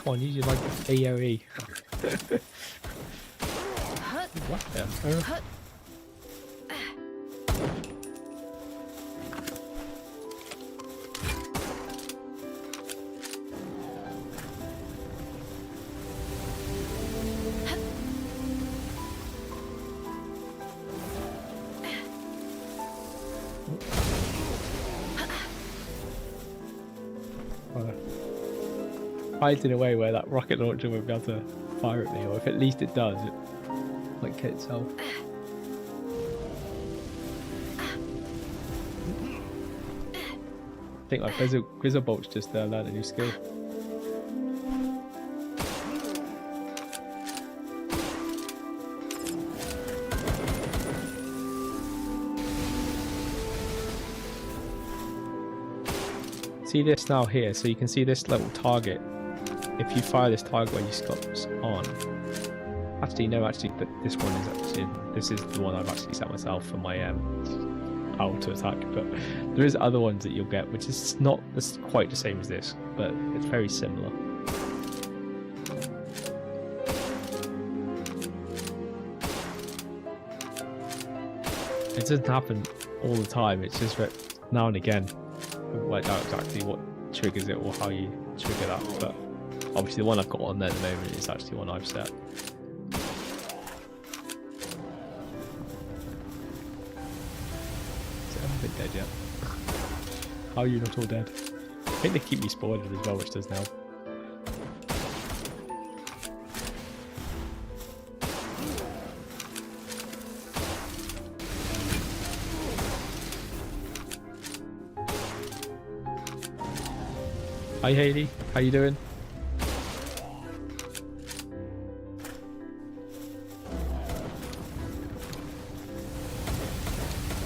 Come on, use your like AoE. What the earth? Hides in a way where that rocket launcher won't be able to fire at me, or if at least it does, it might kill itself. think like Grizzle Bolt's just learned a new skill. See this now here, so you can see this little target. If you fire this target when you scopes on, actually no, but this one is the one I've actually set myself for my auto attack. But there is other ones that you'll get, which is not quite the same as this, but it's very similar. It doesn't happen all the time. It's just that now and again. Work out exactly what triggers it or how you trigger that, but obviously the one I've got on there at the moment is actually one I've set. So I haven't been dead yet. How are you not all dead? I think they keep me spoiled as well, which does now. Hi Haley, how you doing?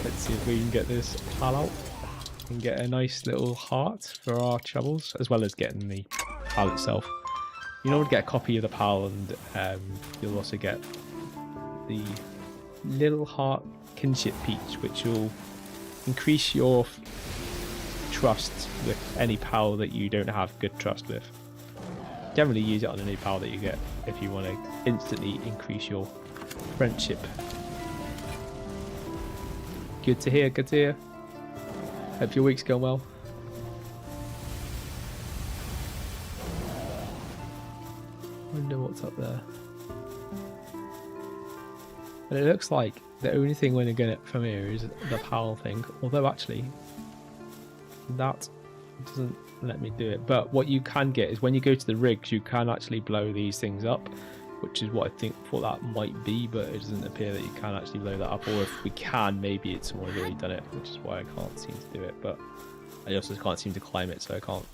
Let's see if we can get this pal out and get a nice little heart for our troubles, as well as getting the pal itself. You know, get a copy of the pal, and you'll also get the little heart kinship peach, which will increase your trust with any pal that you don't have good trust with. Generally use it on any pal that you get if you want to instantly increase your friendship. Good to hear, good to hear. Hope your week's going well. Wonder what's up there. And it looks like the only thing we're going to get from here is the pal thing, although actually that doesn't let me do it. But what you can get is when you go to the rigs, you can actually blow these things up, which is what I thought that might be, but it doesn't appear that you can actually blow that up. Or if we can, maybe it's someone who's already done it, which is why I can't seem to do it. But I also can't seem to climb it, so I can't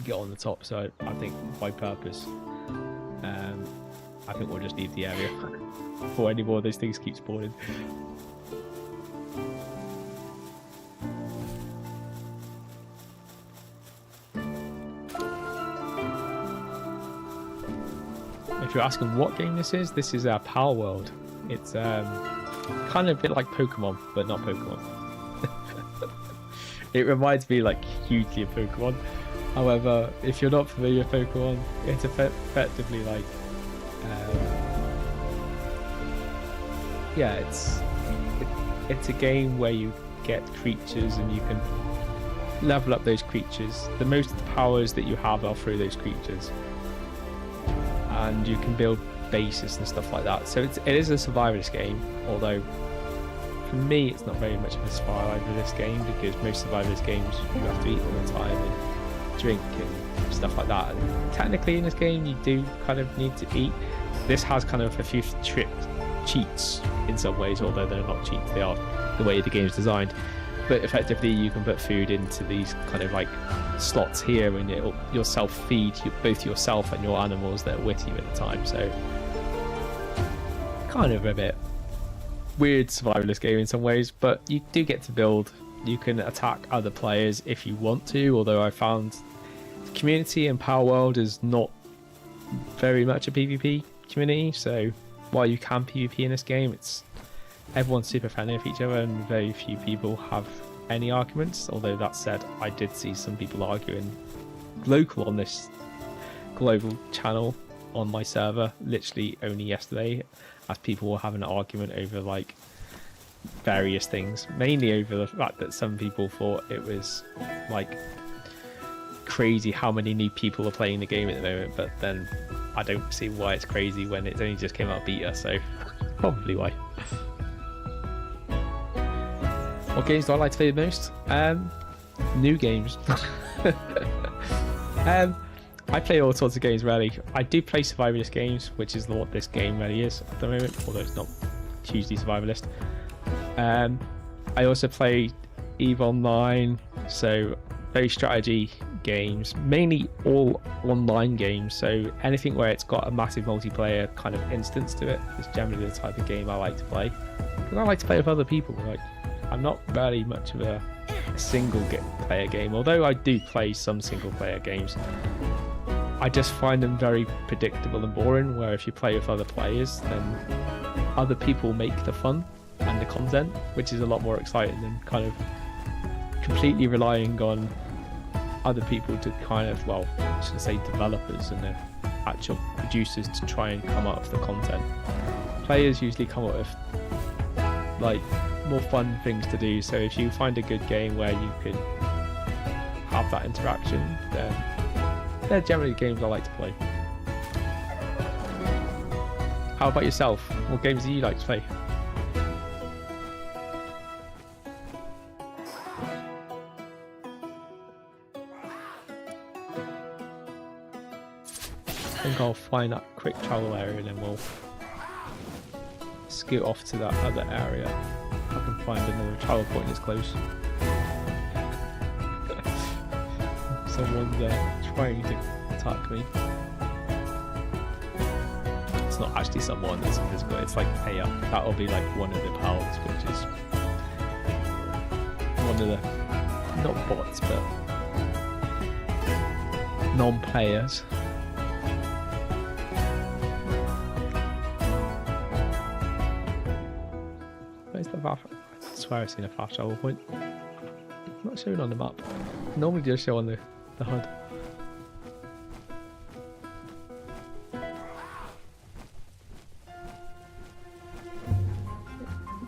get on the top. So I think by purpose, I think we'll just leave the area before any more of those things keep spawning. If you're asking what game this is Palworld. It's kind of a bit like Pokemon, but not Pokemon. It reminds me like hugely of Pokemon. However, if you're not familiar with Pokemon, it's effectively like yeah, it's a game where you get creatures and you can level up those creatures. The most powers that you have are through those creatures, and you can build bases and stuff like that. So it is a survivalist game, although for me it's not very much of a survivalist game, because most survivalist games you have to eat all the time and drink and stuff like that, and technically in this game you do kind of need to eat. This has kind of a few cheats in some ways, although they're not cheats, they are the way the game is designed. But effectively you can put food into these kind of like slots here, and you'll self-feed both yourself and your animals that are with you at the time. So kind of a bit weird survivalist game in some ways, but you do get to build. You can attack other players if you want to, although I found the community in Palworld is not very much a PvP community. So while you can PvP in this game, everyone's super friendly with each other and very few people have any arguments. Although that said, I did see some people arguing local on this global channel on my server literally only yesterday, as people were having an argument over like various things, mainly over the fact that some people thought it was like crazy how many new people are playing the game at the moment, but then I don't see why it's crazy when it's only just came out beta, so probably why. What games do I like to play the most? New games. I play all sorts of games really. I do play survivalist games, which is what this game really is at the moment, although it's not hugely survivalist. I also play EVE Online, so very strategy games, mainly all online games. So anything where it's got a massive multiplayer kind of instance to it is generally the type of game I like to play. Because I like to play with other people. Like, I'm not very much of a single player game, although I do play some single player games. I just find them very predictable and boring, where if you play with other players, then other people make the fun and the content, which is a lot more exciting than kind of completely relying on other people to kind of, well, I should say developers and the actual producers to try and come up with the content. Players usually come up with like more fun things to do, so if you find a good game where you can have that interaction, then they're generally games I like to play. How about yourself? What games do you like to play? I think I'll find that quick travel area and then we'll scoot off to that other area. I can find another travel point that's close. Someone's trying to attack me. It's not actually someone that's invisible, it's like Aya. That'll be like one of the pals, which is one of the, not bots, but non-players. Where's the fast? I swear I've seen a fast travel point. It's not showing on the map. Normally just show on the HUD.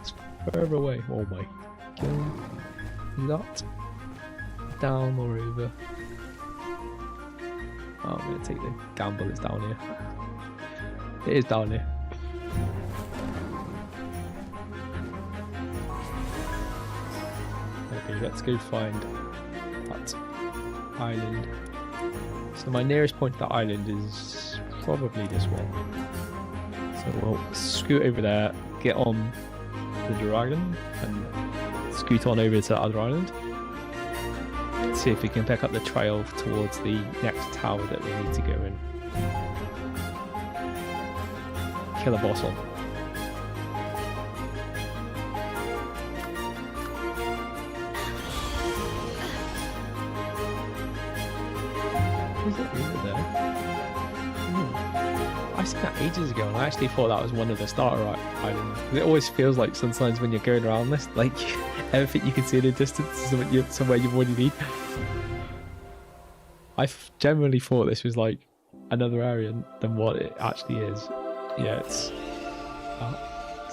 It's further away. Oh my god. Not down or over. Oh, I'm gonna take the gamble, it's down here. It is down here. Okay, let's go find that island. So my nearest point to that island is probably this one. So we'll scoot over there, get on the dragon, and scoot on over to the other island. Let's see if we can pick up the trail towards the next tower that we need to go and kill a boss on. Is it over there? I seen that ages ago, and I actually thought that was one of the starter islands. It always feels like sometimes when you're going around this, like everything you can see in the distance is somewhere you've already been. I generally thought this was like another area than what it actually is. Yeah, it's.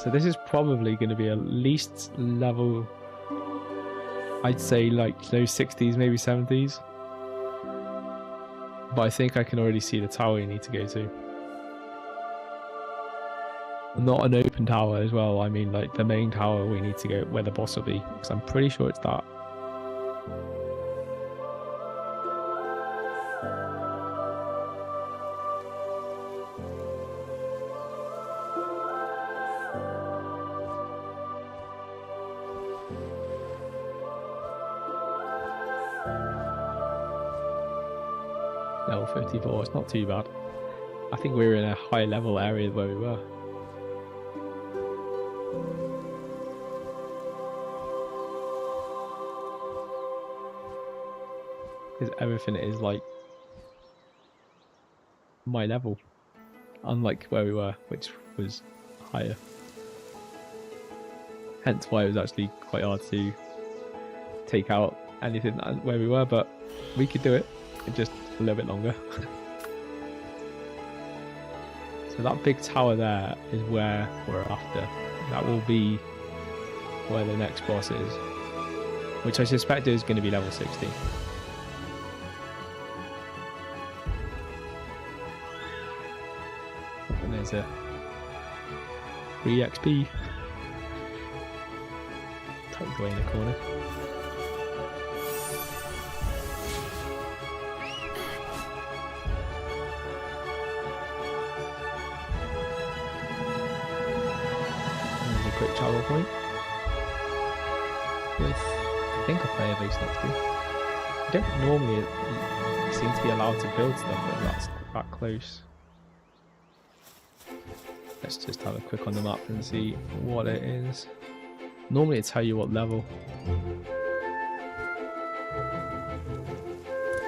So this is probably going to be at least level. I'd say like low 60s, maybe 70s. But I think I can already see the tower you need to go to. Not an open tower as well, I mean like the main tower we need to go where the boss will be, because I'm pretty sure it's that. Level 54, it's not too bad. I think we were in a high level area where we were. Because everything is like my level, unlike where we were, which was higher. Hence why it was actually quite hard to take out anything where we were, but we could do it. It just a little bit longer. So that big tower there is where we're after. That will be where the next boss is, which I suspect is going to be level 60. And there's a free XP tucked away in the corner. Quick travel point with, I think, a player base next to. You don't normally seem to be allowed to build stuff that's that close. Let's just have a quick on the map and see what it is. Normally it tell you what level.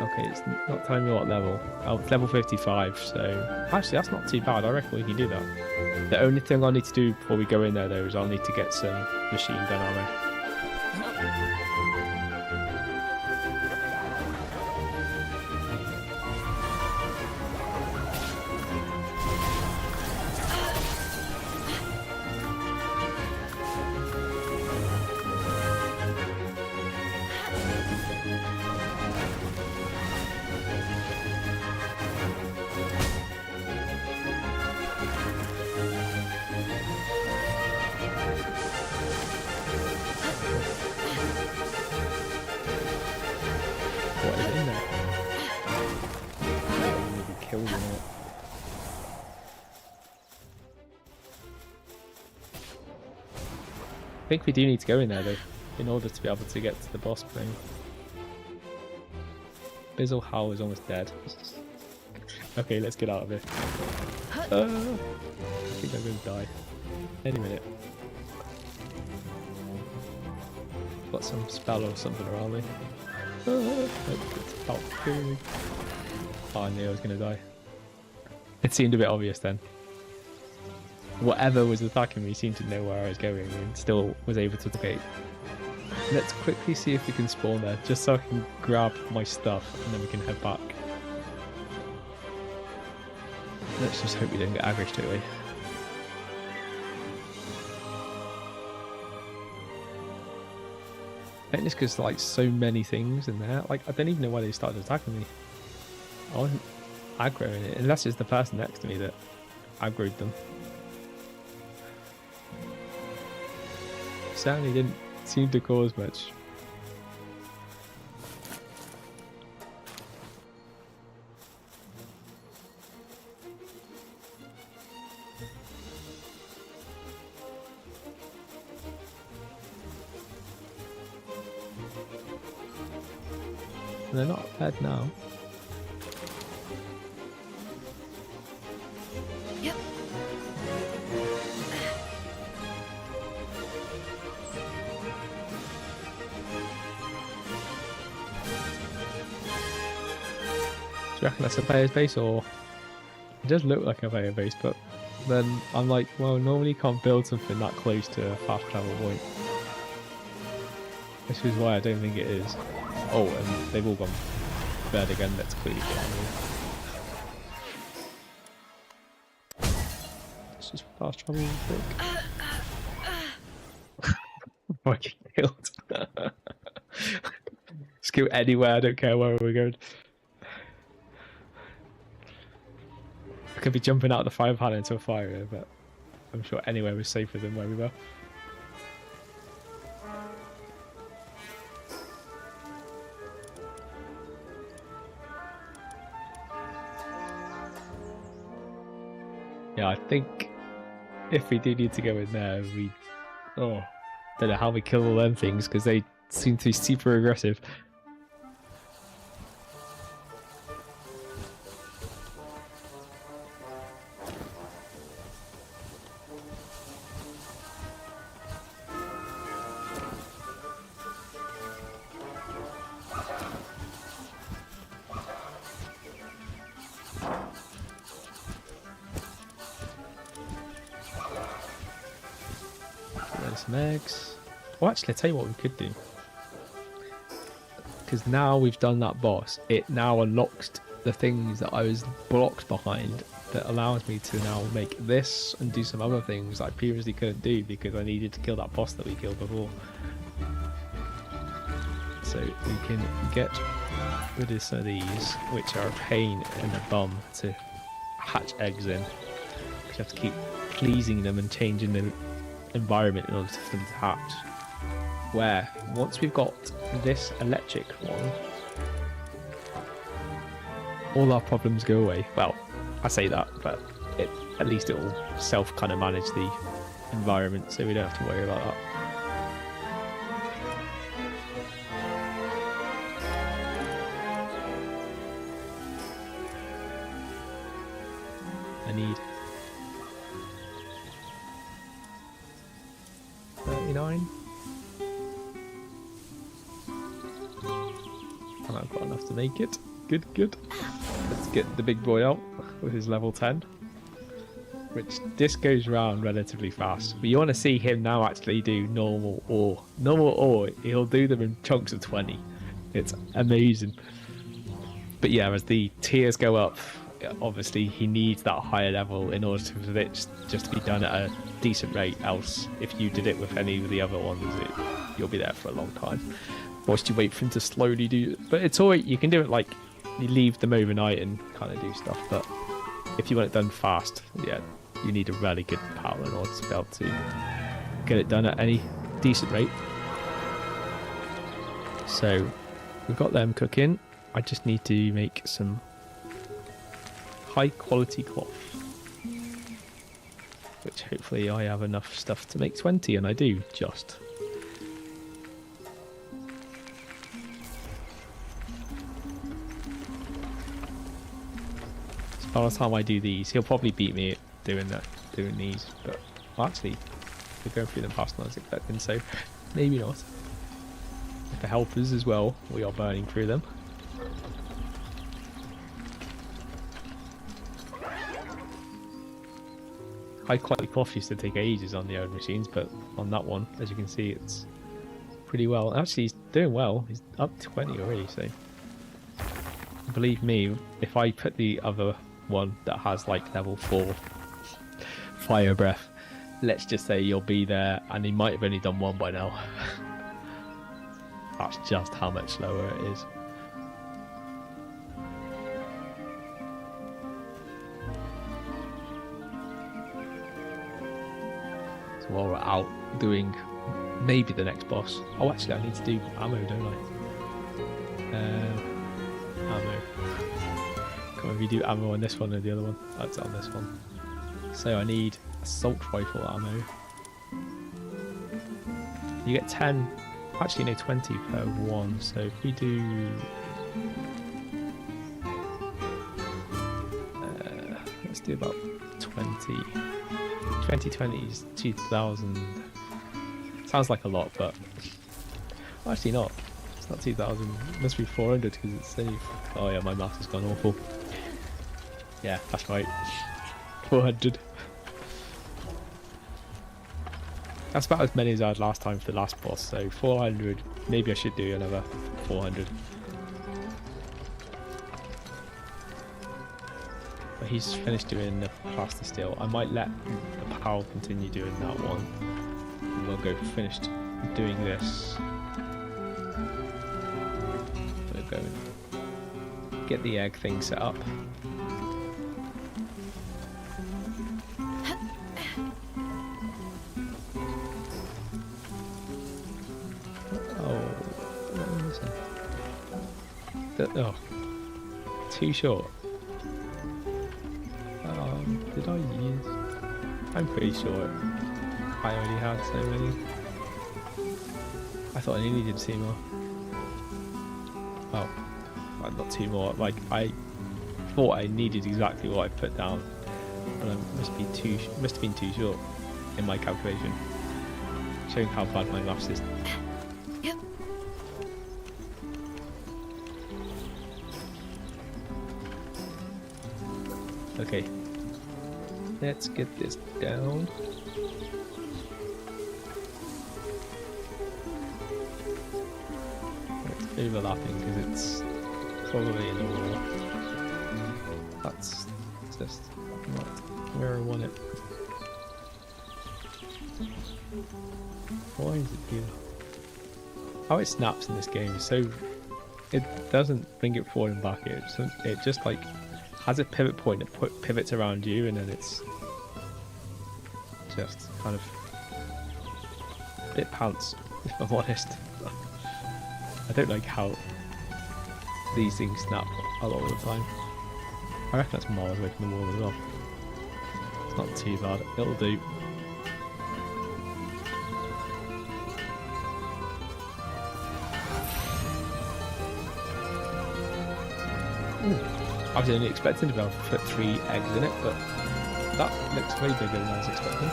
Okay, it's not telling me what level. Oh, it's level 55, so... Actually, that's not too bad. I reckon we can do that. The only thing I need to do before we go in there, though, is I'll need to get some machine gun ammo. What is in there? Maybe killed in it. I think we do need to go in there though, in order to be able to get to the boss thing. Bizzle Howl is almost dead. Okay, let's get out of here. I think I'm going to die any minute. Got some spell or something around me. It's about killing me. Oh, I knew I was going to die. It seemed a bit obvious then. Whatever was attacking me seemed to know where I was going and still was able to escape. Let's quickly see if we can spawn there, just so I can grab my stuff and then we can head back. Let's just hope we don't get aggro straight away. I think it's because like so many things in there. Like I don't even know why they started attacking me. I wasn't aggroing it, unless it's the person next to me that aggroed them. Certainly didn't seem to cause much. They're not dead now. Yep. Do you reckon that's a player's base, or it does look like a player base, but then I'm like, well, normally you can't build something that close to a fast travel point. This is why I don't think it is. Oh, and they've all gone bad again. Let's quickly get on here. Let's just fast travel real quick. Fucking killed. Let's go anywhere, I don't care where we're going. I could be jumping out of the fire pan into a fire here, but I'm sure anywhere was safer than where we were. Yeah, I think if we do need to go in there, we... Oh, don't know how we kill all them things, because they seem to be super aggressive. Some eggs. Well, actually, I'll tell you what we could do. Because now we've done that boss, it now unlocks the things that I was blocked behind that allows me to now make this and do some other things I previously couldn't do because I needed to kill that boss that we killed before. So we can get rid of some of these, which are a pain in the bum to hatch eggs in. You have to keep pleasing them and changing the environment in order for them to hatch. Where once we've got this electric one, all our problems go away. Well, I say that, but at least it will self kind of manage the environment, so we don't have to worry about that. I need 39. And I've got enough to make it. Good, good. Let's get the big boy out with his level 10. Which this goes around relatively fast. But you want to see him now actually do normal ore. Normal ore, he'll do them in chunks of 20. It's amazing. But yeah, as the tiers go up, obviously he needs that higher level in order for it just to be done at a decent rate. Else, if you did it with any of the other ones, you'll be there for a long time. Whilst you wait for him to slowly do it. But it's alright, you can do it like, you leave them overnight and kind of do stuff. But if you want it done fast, yeah, you need a really good power in order to be able to get it done at any decent rate. So, we've got them cooking. I just need to make some high quality cloth, which hopefully I have enough stuff to make 20, and I do just. So by the time I do these, he'll probably beat me at doing these, but well, actually we're going through them faster than I was expecting, so maybe not. With the helpers as well, we are burning through them. High quality cloth used to take ages on the old machines, but on that one, as you can see, it's pretty well. Actually, he's doing well. He's up 20 already, so believe me, if I put the other one that has like level 4 fire breath, let's just say you'll be there, and he might have only done one by now. That's just how much slower it is. So while we're out doing maybe the next boss. Oh, actually, I need to do ammo, don't I? Ammo. Can't remember if you do ammo on this one or the other one. That's on this one. So I need assault rifle ammo. You get 10. Actually, no, 20 per one. So if we do. Let's do about 20. 2020 is 2,000. Sounds like a lot, but actually not. It's not 2,000. It must be 400 because it's only. Oh yeah, my math has gone awful. Yeah, that's right. 400. That's about as many as I had last time for the last boss. So 400. Maybe I should do another 400. But he's finished doing the plaster steel. I might let the Pal continue doing that one. And we'll go finished doing this. We'll go and get the egg thing set up. Oh, too short. Did I use? I'm pretty sure I already had so many. I thought I needed 2 more. Oh, well, not 2 more. Like I thought I needed exactly what I put down, but I must have been too short in my calculation. Showing how bad my maths is. Okay, let's get this down. It's overlapping because it's probably in the wall. That's just not where I want it. Why is it here? How it snaps in this game is so... It doesn't bring it forward and back, it just like... has a pivot point that pivots around you, and then it's just kind of a bit pants, if I'm honest. I don't like how these things snap a lot of the time. I reckon that's miles away from the wall as well. It's not too bad, it'll do. Ooh. I was only expecting to be able to put 3 eggs in it, but That looks way bigger than I was expecting.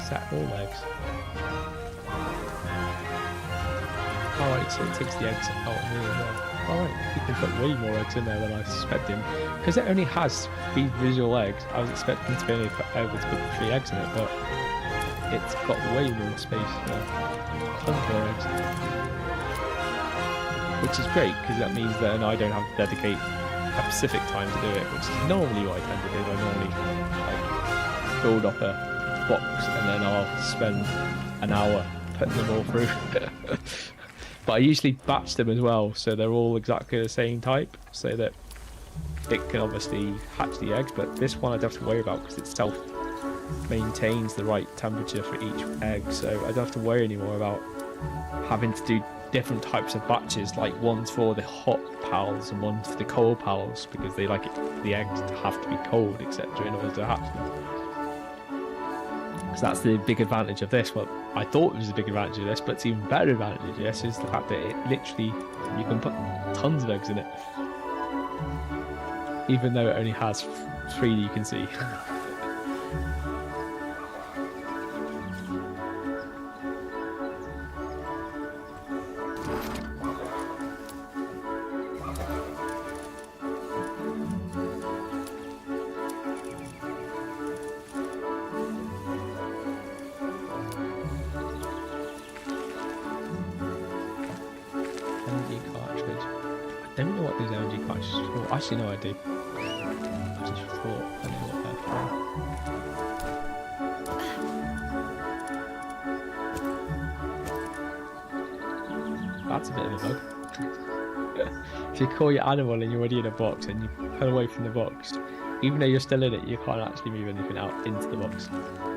Set all eggs. Alright, so it takes the eggs out of me as well. Alright, you can put way more eggs in there than I was expecting. Because it only has 3 visual eggs, I was expecting to be able to put 3 eggs in it, but it's got way more space for tons more eggs. Which is great, because that means that I don't have to dedicate a specific time to do it, which is normally what I tend to do. I normally like build up a box and then I'll spend an hour putting them all through. But I usually batch them as well, so they're all exactly the same type, so that it can obviously hatch the eggs, but this one I don't have to worry about because it self-maintains the right temperature for each egg, so I don't have to worry anymore about having to do different types of batches, like one's for the hot pals and one's for the cold pals, because they like the eggs to have to be cold, etc., in order to hatch them. So that's the big advantage of this. Well, I thought it was a big advantage of this, but it's even better advantage of this is the fact that it literally, you can put tons of eggs in it, even though it only has 3 you can see. I don't know what these energy cartridges are for. Actually, no, I do. I just thought I knew what they're for. That's a bit of a bug. If you call your animal and you're already in a box and you pull away from the box, even though you're still in it, you can't actually move anything out into the box.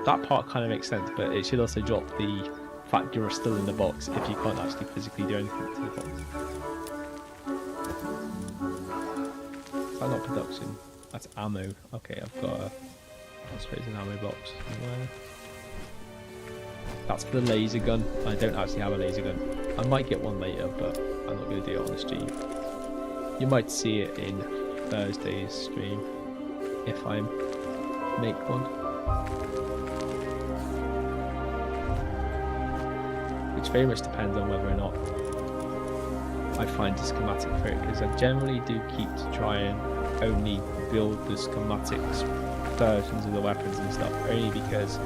That part kind of makes sense, but it should also drop the fact you're still in the box if you can't actually physically do anything to the box. That's not production, that's ammo. Okay, I've got I suppose an ammo box somewhere. That's for the laser gun. I don't actually have a laser gun. I might get one later, but I'm not going to do it on the stream. You might see it in Thursday's stream if I make one. Which very much depends on whether or not I find a schematic for it, because I generally do keep to try and only build the schematics versions of the weapons and stuff, only because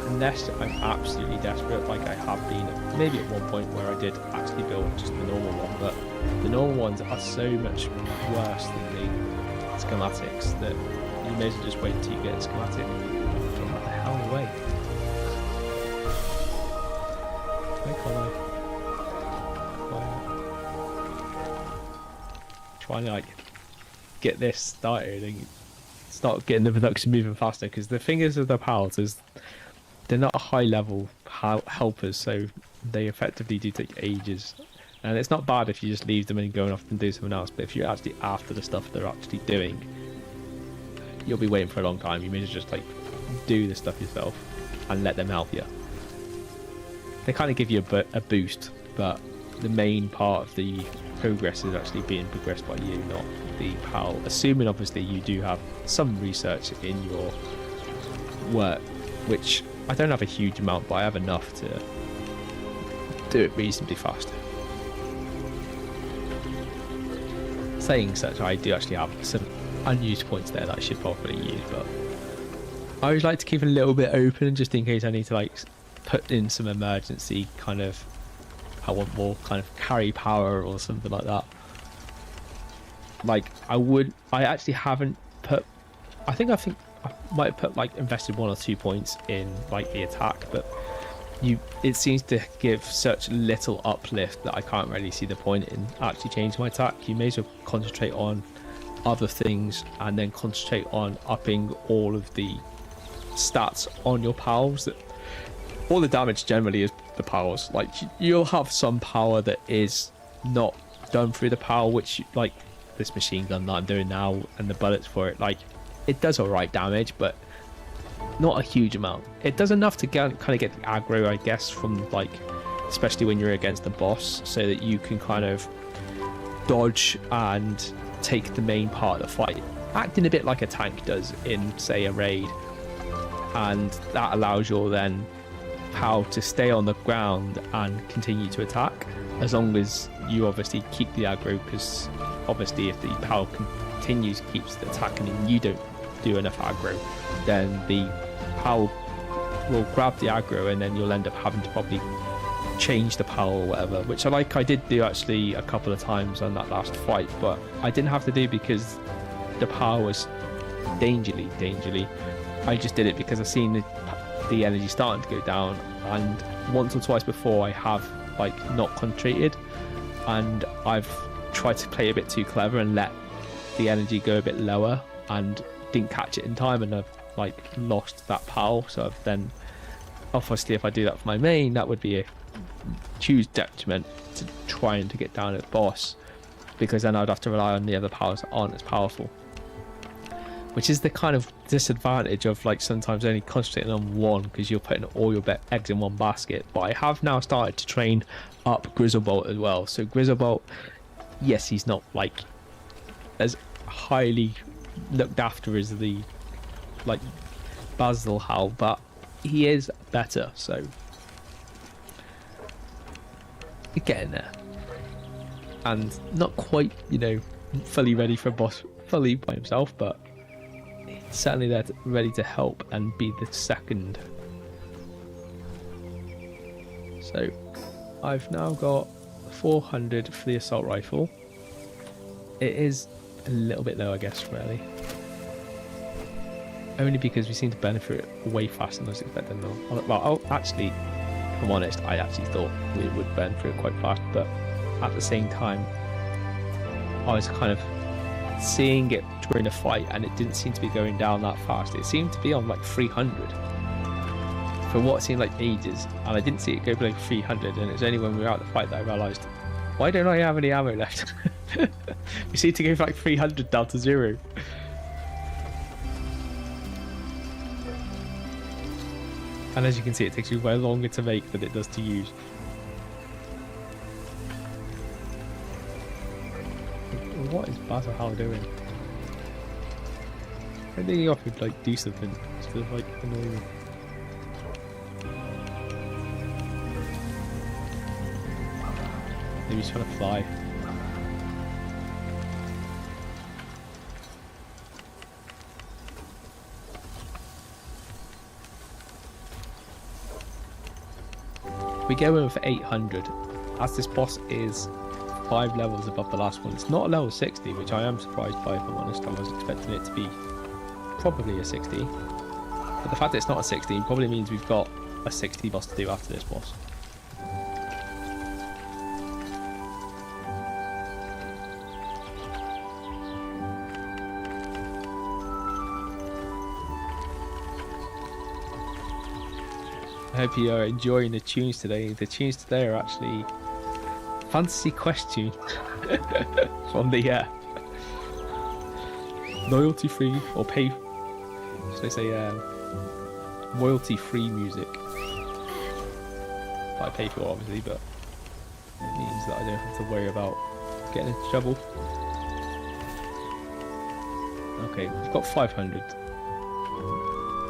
unless I'm absolutely desperate, like I have been maybe at one point where I did actually build just the normal one, but the normal ones are so much worse than the schematics that you may as well just wait until you get a schematic. Get the hell away. Where can I? Trying to like get this started and start getting the production moving faster, because the thing is with the pals is they're not high level helpers, so they effectively do take ages, and it's not bad if you just leave them and go off and do something else, but if you're actually after the stuff they're actually doing, you'll be waiting for a long time. You may as well just like do the stuff yourself and let them help you. They kind of give you a boost, but the main part of the progress is actually being progressed by you, not the PAL, assuming obviously you do have some research in your work, which I don't have a huge amount, but I have enough to do it reasonably fast. Saying such, I do actually have some unused points there that I should probably use, but I always like to keep a little bit open just in case I need to like put in some emergency kind of, I want more kind of carry power or something like that. Like I actually haven't put, I think I might have put like invested 1 or 2 points in like the attack, but it seems to give such little uplift that I can't really see the point in actually changing my attack. You may as well concentrate on other things and then concentrate on upping all of the stats on your pals. That all the damage generally is the powers. Like you'll have some power that is not done through the power, which like this machine gun that I'm doing now and the bullets for it, like it does alright damage, but not a huge amount. It does enough to kind of get the aggro, I guess, from like, especially when you're against the boss, so that you can kind of dodge and take the main part of the fight, acting a bit like a tank does in, say, a raid. And that allows your then PAL to stay on the ground and continue to attack, as long as you obviously keep the aggro, because obviously if the PAL continues, keeps attacking and you don't do enough aggro, then the PAL will grab the aggro and then you'll end up having to probably change the PAL or whatever, which I did do actually a couple of times on that last fight, but I didn't have to do because the PAL was dangerly. I just did it because I've seen the energy starting to go down, and once or twice before I have like not concentrated and I've tried to play a bit too clever and let the energy go a bit lower and didn't catch it in time, and I've like lost that PAL. So I've then, obviously if I do that for my main, that would be a huge detriment to trying to get down at the boss, because then I'd have to rely on the other powers that aren't as powerful, which is the kind of disadvantage of like sometimes only concentrating on one, because you're putting all your eggs in one basket. But I have now started to train up Grizzlebolt as well. So Grizzlebolt, yes, he's not like as highly looked after as the like Basil Howl, but he is better, so getting there. And not quite, you know, fully ready for a boss fully by himself, but certainly there ready to help and be the second. So I've now got 400 for the assault rifle. It is a little bit low, I guess, really, only because we seem to benefit way faster than I was expecting though. Well, actually, if I'm honest, I actually thought we would benefit quite fast, but at the same time I was kind of seeing it during the fight and it didn't seem to be going down that fast. It seemed to be on like 300 for what seemed like ages, and I didn't see it go below 300, and it was only when we were out the fight that I realised, why don't I have any ammo left? We seem to go for like 300 down to 0. And as you can see, it takes you way longer to make than it does to use. What is Basil Howl doing? I think he could like do something instead of like annoying me. Maybe he's trying to fly. We go in for 800, as this boss is 5 levels above the last one. It's not a level 60, which I am surprised by, if I'm honest. I was expecting it to be probably a 60. But the fact that it's not a 60 probably means we've got a 60 boss to do after this boss. I hope you are enjoying the tunes today. The tunes today are actually Fantasy Quest tune from the loyalty free or pay, should I say, royalty free music. I pay for it obviously, but it means that I don't have to worry about getting into trouble. Okay, we've got 500.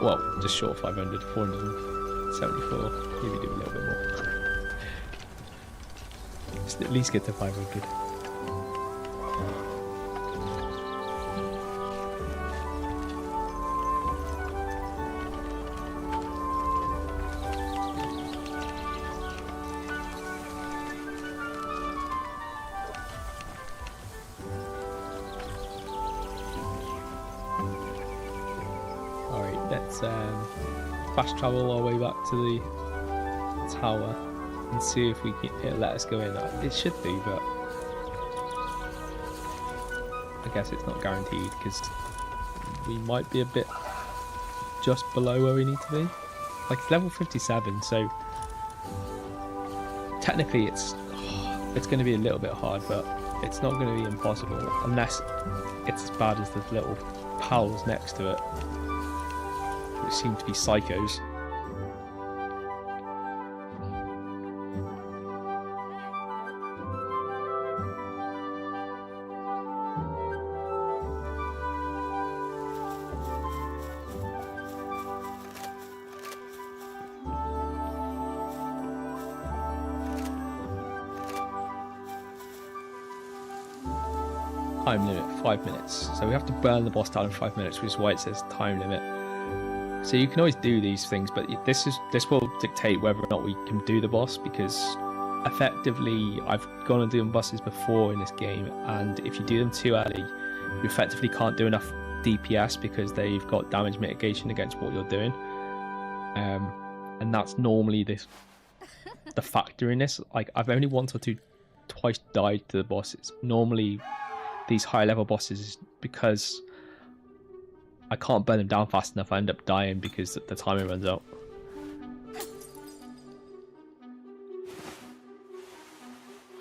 Well, just short of 500, 474. Maybe do a little bit more. Just at least get to 500. Alright, let's fast travel our way back to the tower and see if we can, it'll let us go in. It should do, but I guess it's not guaranteed because we might be a bit just below where we need to be. Like, it's level 57, so technically it's going to be a little bit hard, but it's not going to be impossible unless it's as bad as the little pals next to it, which seem to be psychos. time limit, 5 minutes. So we have to burn the boss down in 5 minutes, which is why it says time limit. So you can always do these things, but this will dictate whether or not we can do the boss, because effectively I've gone and done bosses before in this game, and if you do them too early, you effectively can't do enough DPS because they've got damage mitigation against what you're doing. And that's normally the factor in this. Like, I've only once or twice died to the bosses. Normally these high level bosses, because I can't burn them down fast enough, I end up dying because the timer runs out.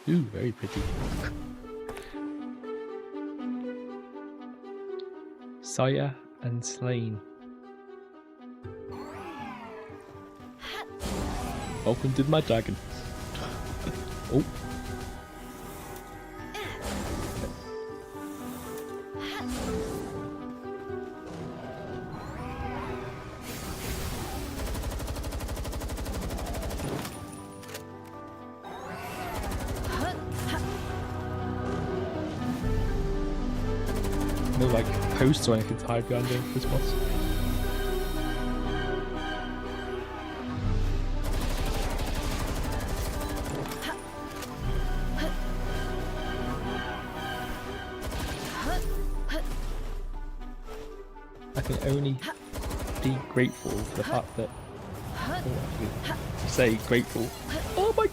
Ooh, very pretty. Saya and Slain. Welcome to my dragon. Oh. No like posts or anything to hide behind this boss. I can only be grateful for the fact that to say grateful. Oh my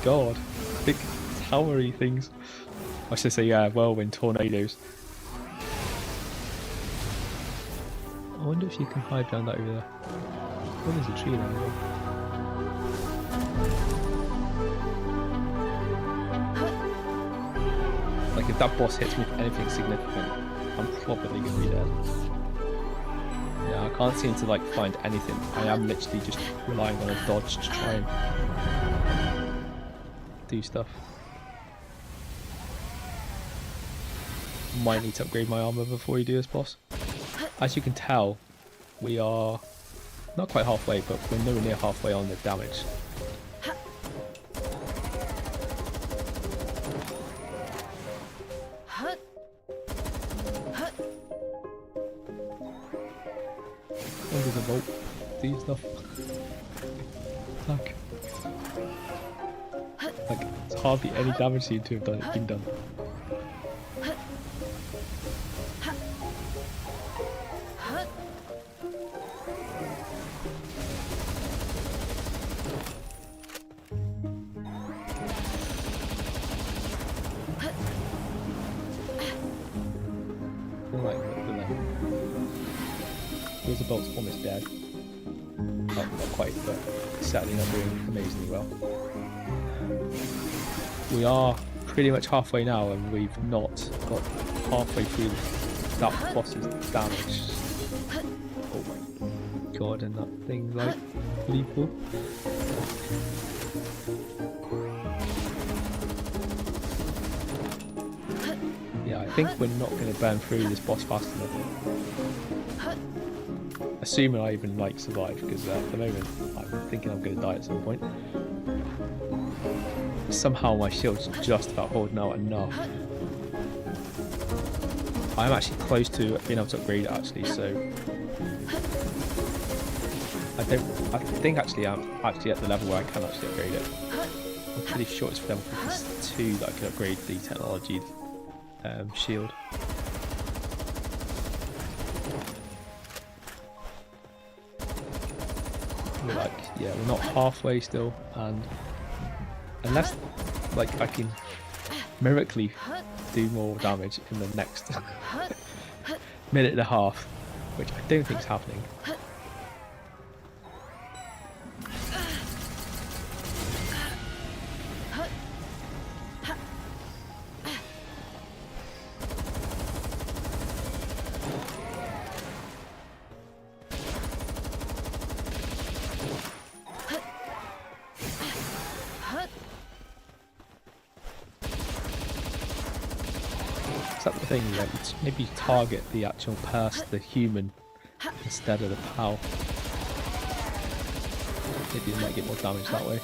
god, big towery things. I should say whirlwind tornadoes. I wonder if you can hide down that over there. Oh, there's a tree there as well. Like, if that boss hits me with anything significant, I'm probably gonna be dead. Yeah, I can't seem to like find anything. I am literally just relying on a dodge to try and do stuff. Might need to upgrade my armor before we do this boss. As you can tell, we are not quite halfway, but we're nowhere near halfway on the damage. Under the vault, do stuff. Fuck. Like, it's hardly any damage seemed to have been done. Rosebolt's almost dead. Not quite, but certainly not doing amazingly well. We are pretty much halfway now, and we've not got halfway through that boss's damage. Oh my god, and that thing's like lethal. Yeah, I think we're not going to burn through this boss fast enough. Assuming I even like survive, because at the moment I'm thinking I'm going to die at some point. Somehow my shield's just about holding out enough. I'm actually close to being able to upgrade it actually, so I think actually I'm actually at the level where I can actually upgrade it. I'm pretty sure it's level 52 that I can upgrade the technology shield. We're like, yeah, we're not halfway still, and unless like I can miraculously do more damage in the next minute and a half, which I don't think is happening. Is that the thing, like, maybe target the actual person, the human, instead of the PAL. Maybe you might get more damage that way.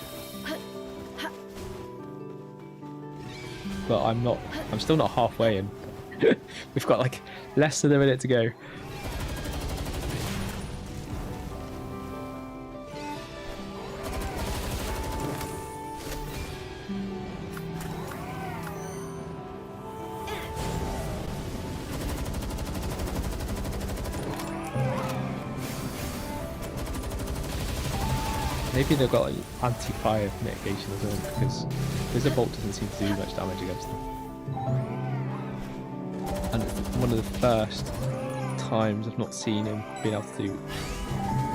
But I'm still not halfway, and We've got like less than a minute to go. Maybe they've got like anti-fire mitigation as well, because Blizzard doesn't seem to do much damage against them. And it's one of the first times I've not seen him being able to do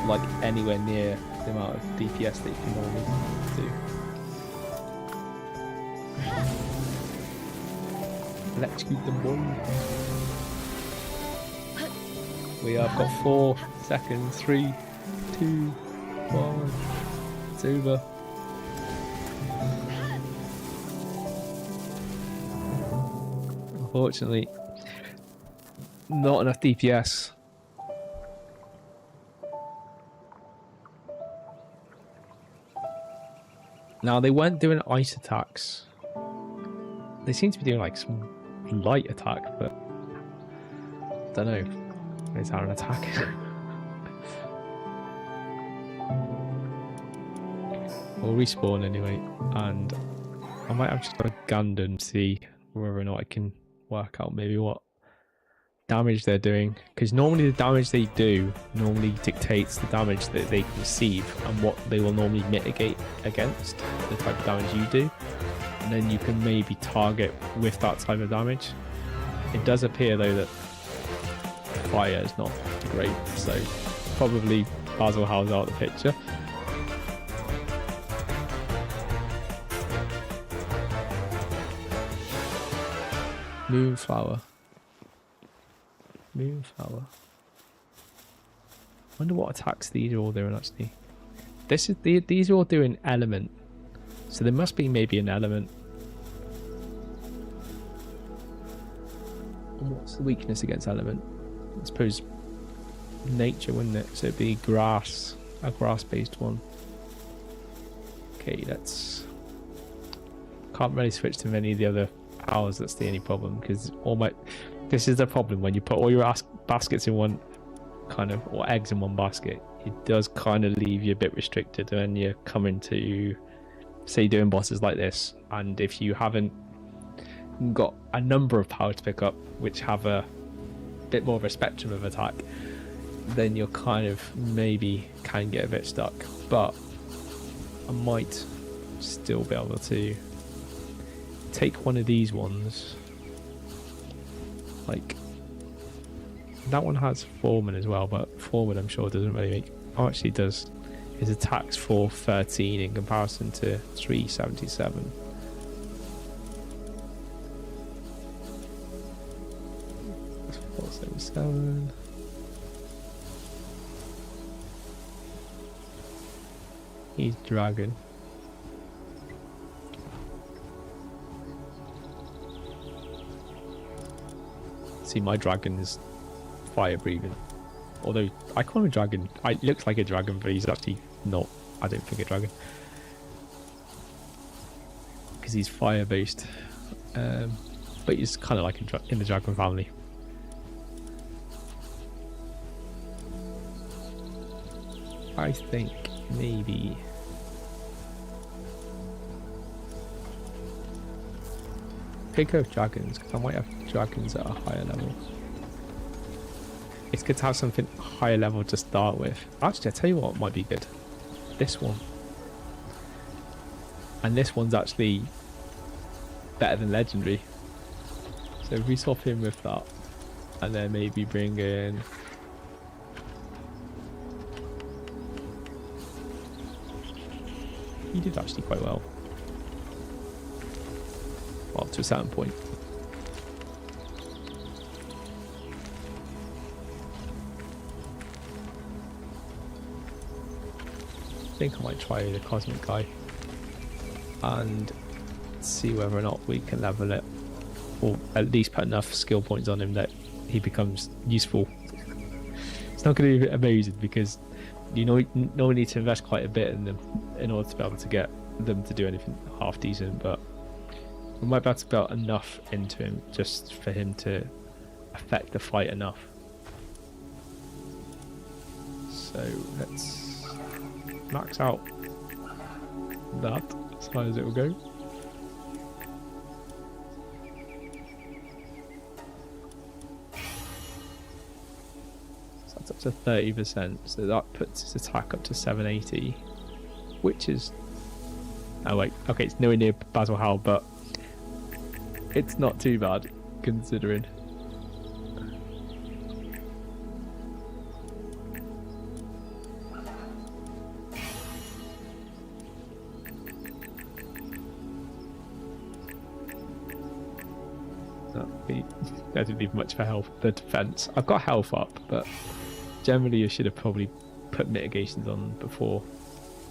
like anywhere near the amount of DPS that you can normally do. Electrocute them, boy. We have got 4 seconds. 3, 2, 1. It's over. Unfortunately, not enough DPS. Now, they weren't doing ice attacks. They seem to be doing like some light attack, but I don't know. Is that an attack? We'll respawn anyway, and I might have just got to gander and see whether or not I can work out maybe what damage they're doing, because normally the damage they do normally dictates the damage that they receive and what they will normally mitigate against the type of damage you do, and then you can maybe target with that type of damage. It does appear though that fire is not great, so probably Basil Howell's out of the picture. Moonflower. Wonder what attacks these are all doing actually. These are all doing element, so there must be maybe an element. And what's the weakness against element? I suppose nature, wouldn't it? So it'd be grass, a grass-based one. Okay, can't really switch to many of the other powers. That's the only problem, because this is the problem when you put all your baskets in one kind of, or eggs in one basket. It does kind of leave you a bit restricted when you're coming to, say, doing bosses like this. And if you haven't got a number of powers to pick up which have a bit more of a spectrum of attack, then you're kind of maybe can get a bit stuck. But I might still be able to take one of these ones. Like that one has Foreman as well, but Foreman I'm sure doesn't really make, oh actually it does. His attacks 413 in comparison to 377. That's 477. He's dragon. See, my dragon is fire breathing. Although I call him a dragon. It looks like a dragon, but he's actually not, I don't think, a dragon. Because he's fire based. But he's kind of like in the dragon family. I think maybe pick up dragons, because I might have dragons at a higher level. It's good to have something higher level to start with. Actually, I tell you what might be good. This one. And this one's actually better than legendary. So if we swap him with that, and then maybe bring in he did actually quite well. Well, to a certain point. I think I might try the cosmic guy and see whether or not we can level it, or at least put enough skill points on him that he becomes useful. It's not going to be amazing because you normally need to invest quite a bit in them in order to be able to get them to do anything half decent, but We might be able to build enough into him just for him to affect the fight enough. So let's max out that as high as it will go. So that's up to 30%, so that puts his attack up to 780, which is... Oh wait, okay, it's nowhere near Basil Howell, but it's not too bad considering. Doesn't leave much for health. The defense, I've got health up, but generally you should have probably put mitigations on before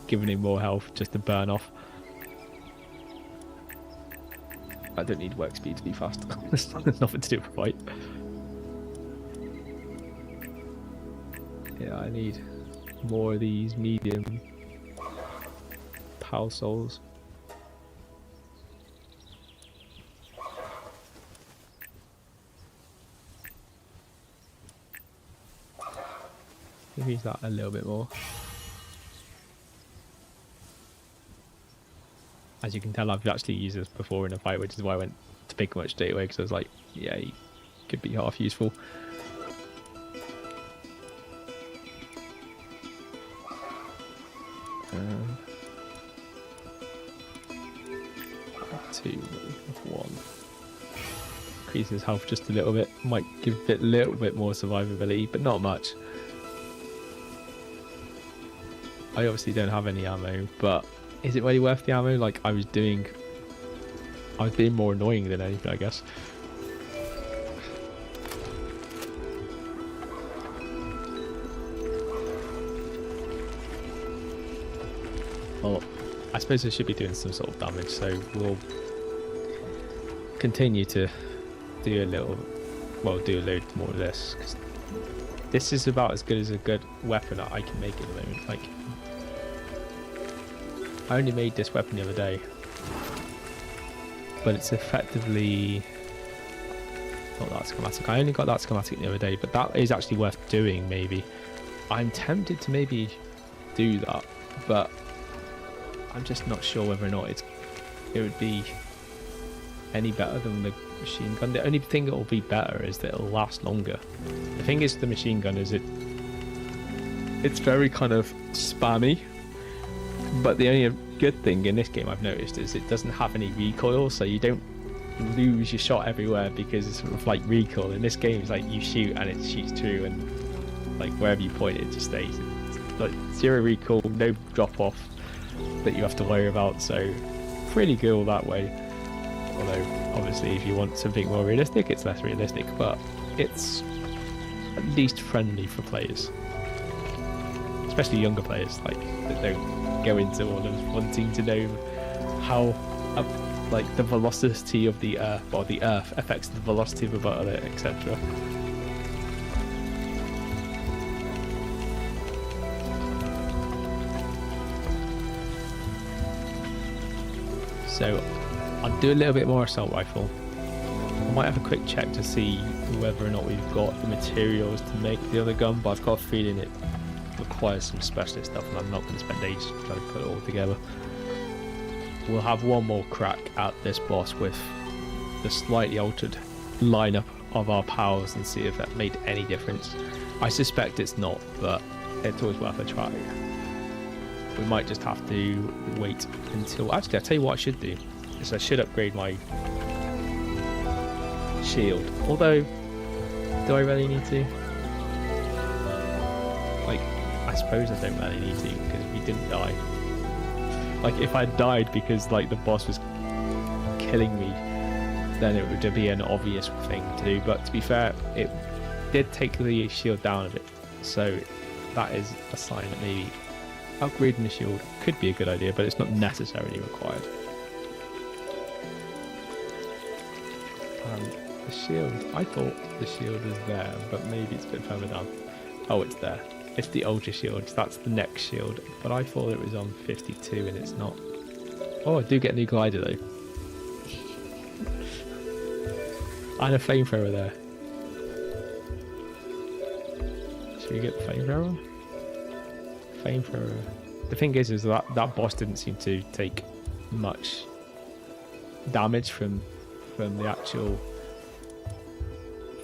giving him more health just to burn off. I don't need work speed to be fast. There's nothing to do with the fight. Yeah, I need more of these medium Pal souls. Use that a little bit more. As you can tell, I've actually used this before in a fight, which is why I went to pick much straight away, because I was like, yeah, he could be half useful. Two, one. Increase his health just a little bit. Might give it a little bit more survivability, but not much. I obviously don't have any ammo, but is it really worth the ammo? Like I was being more annoying than anything, I guess. Well, I suppose I should be doing some sort of damage, so we'll continue to do a little, well, do a load more of this, because this is about as good as a good weapon that I can make at the moment. Like, I only made this weapon the other day, but it's effectively not that schematic. I only got that schematic the other day, but that is actually worth doing. Maybe I'm tempted to maybe do that, but I'm just not sure whether or not it would be any better than the machine gun. The only thing that will be better is that it'll last longer. The thing is, the machine gun is it's very kind of spammy. But the only good thing in this game I've noticed is it doesn't have any recoil, so you don't lose your shot everywhere because it's sort of like recoil. In this game, it's like you shoot and it shoots through, and like wherever you point it just stays. It's like zero recoil, no drop off that you have to worry about, so pretty cool that way. Although obviously if you want something more realistic, it's less realistic, but it's at least friendly for players, especially younger players, like that don't go into all of wanting to know how like the velocity of the earth, or the earth affects the velocity of a bullet, etc. So I'll do a little bit more assault rifle. I might have a quick check to see whether or not we've got the materials to make the other gun, but I've got a feeling it requires some specialist stuff, and I'm not going to spend ages trying to put it all together. We'll have one more crack at this boss with the slightly altered lineup of our powers and see if that made any difference. I suspect it's not, but it's always worth a try. We might just have to wait until... Actually, I'll tell you what I should do, is I should upgrade my shield. Although, do I really need to? Like, I suppose I don't really need to, because we didn't die. Like, if I died because like the boss was killing me, then it would be an obvious thing to do. But to be fair, it did take the shield down a bit, so that is a sign that maybe upgrading the shield could be a good idea, but it's not necessarily required. The shield, I thought the shield was there, but maybe it's a bit further down. Oh, it's there. It's the ultra shield, that's the next shield, but I thought it was on 52 and it's not. Oh, I do get a new glider though. And a flamethrower there. Should we get the flamethrower? Flamethrower. The thing is that that boss didn't seem to take much damage from the actual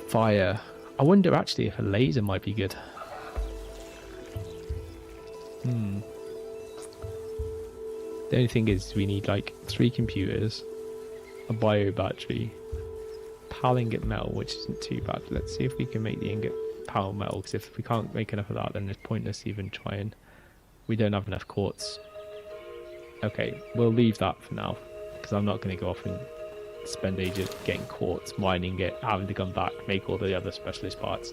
fire. I wonder actually if a laser might be good. The only thing is we need like 3 computers, a bio battery, pal ingot metal, which isn't too bad. Let's see if we can make the ingot pal metal, because if we can't make enough of that, then it's pointless even trying. We don't have enough quartz. Okay, we'll leave that for now, because I'm not going to go off and spend ages getting quartz, mining it, having to come back, make all the other specialist parts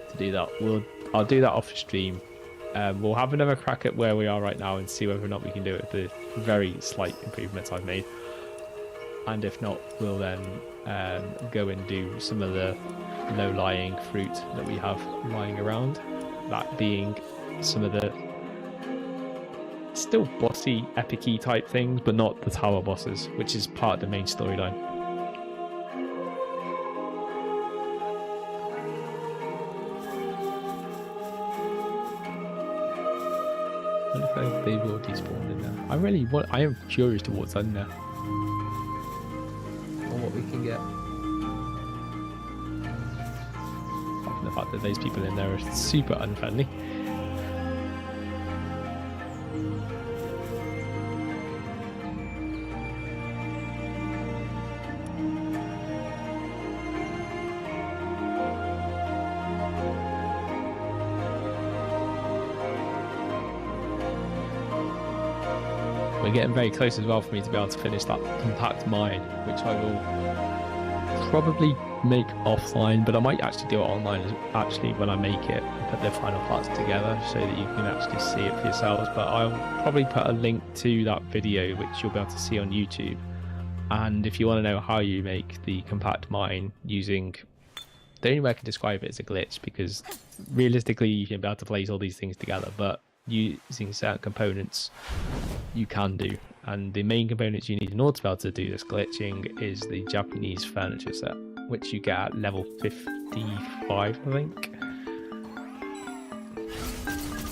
to do that. I'll do that off stream. We'll have another crack at where we are right now and see whether or not we can do it with the very slight improvements I've made. And if not, we'll then go and do some of the low-lying fruit that we have lying around. That being some of the still bossy, epic-y type things, but not the tower bosses, which is part of the main storyline. I wonder if they will despawn in there. I am curious to what's in there. Or what we can get. Apart from the fact that those people in there are super unfriendly. We're getting very close as well for me to be able to finish that compact mine, which I will probably make offline, but I might actually do it online actually when I make it and put the final parts together so that you can actually see it for yourselves. But I'll probably put a link to that video which you'll be able to see on YouTube. And if you want to know how you make the compact mine using, the only way I can describe it is a glitch, because realistically you can be able to place all these things together, but using certain components you can do, and the main components you need in order to be able to do this glitching is the Japanese furniture set, which you get at level 55, I think.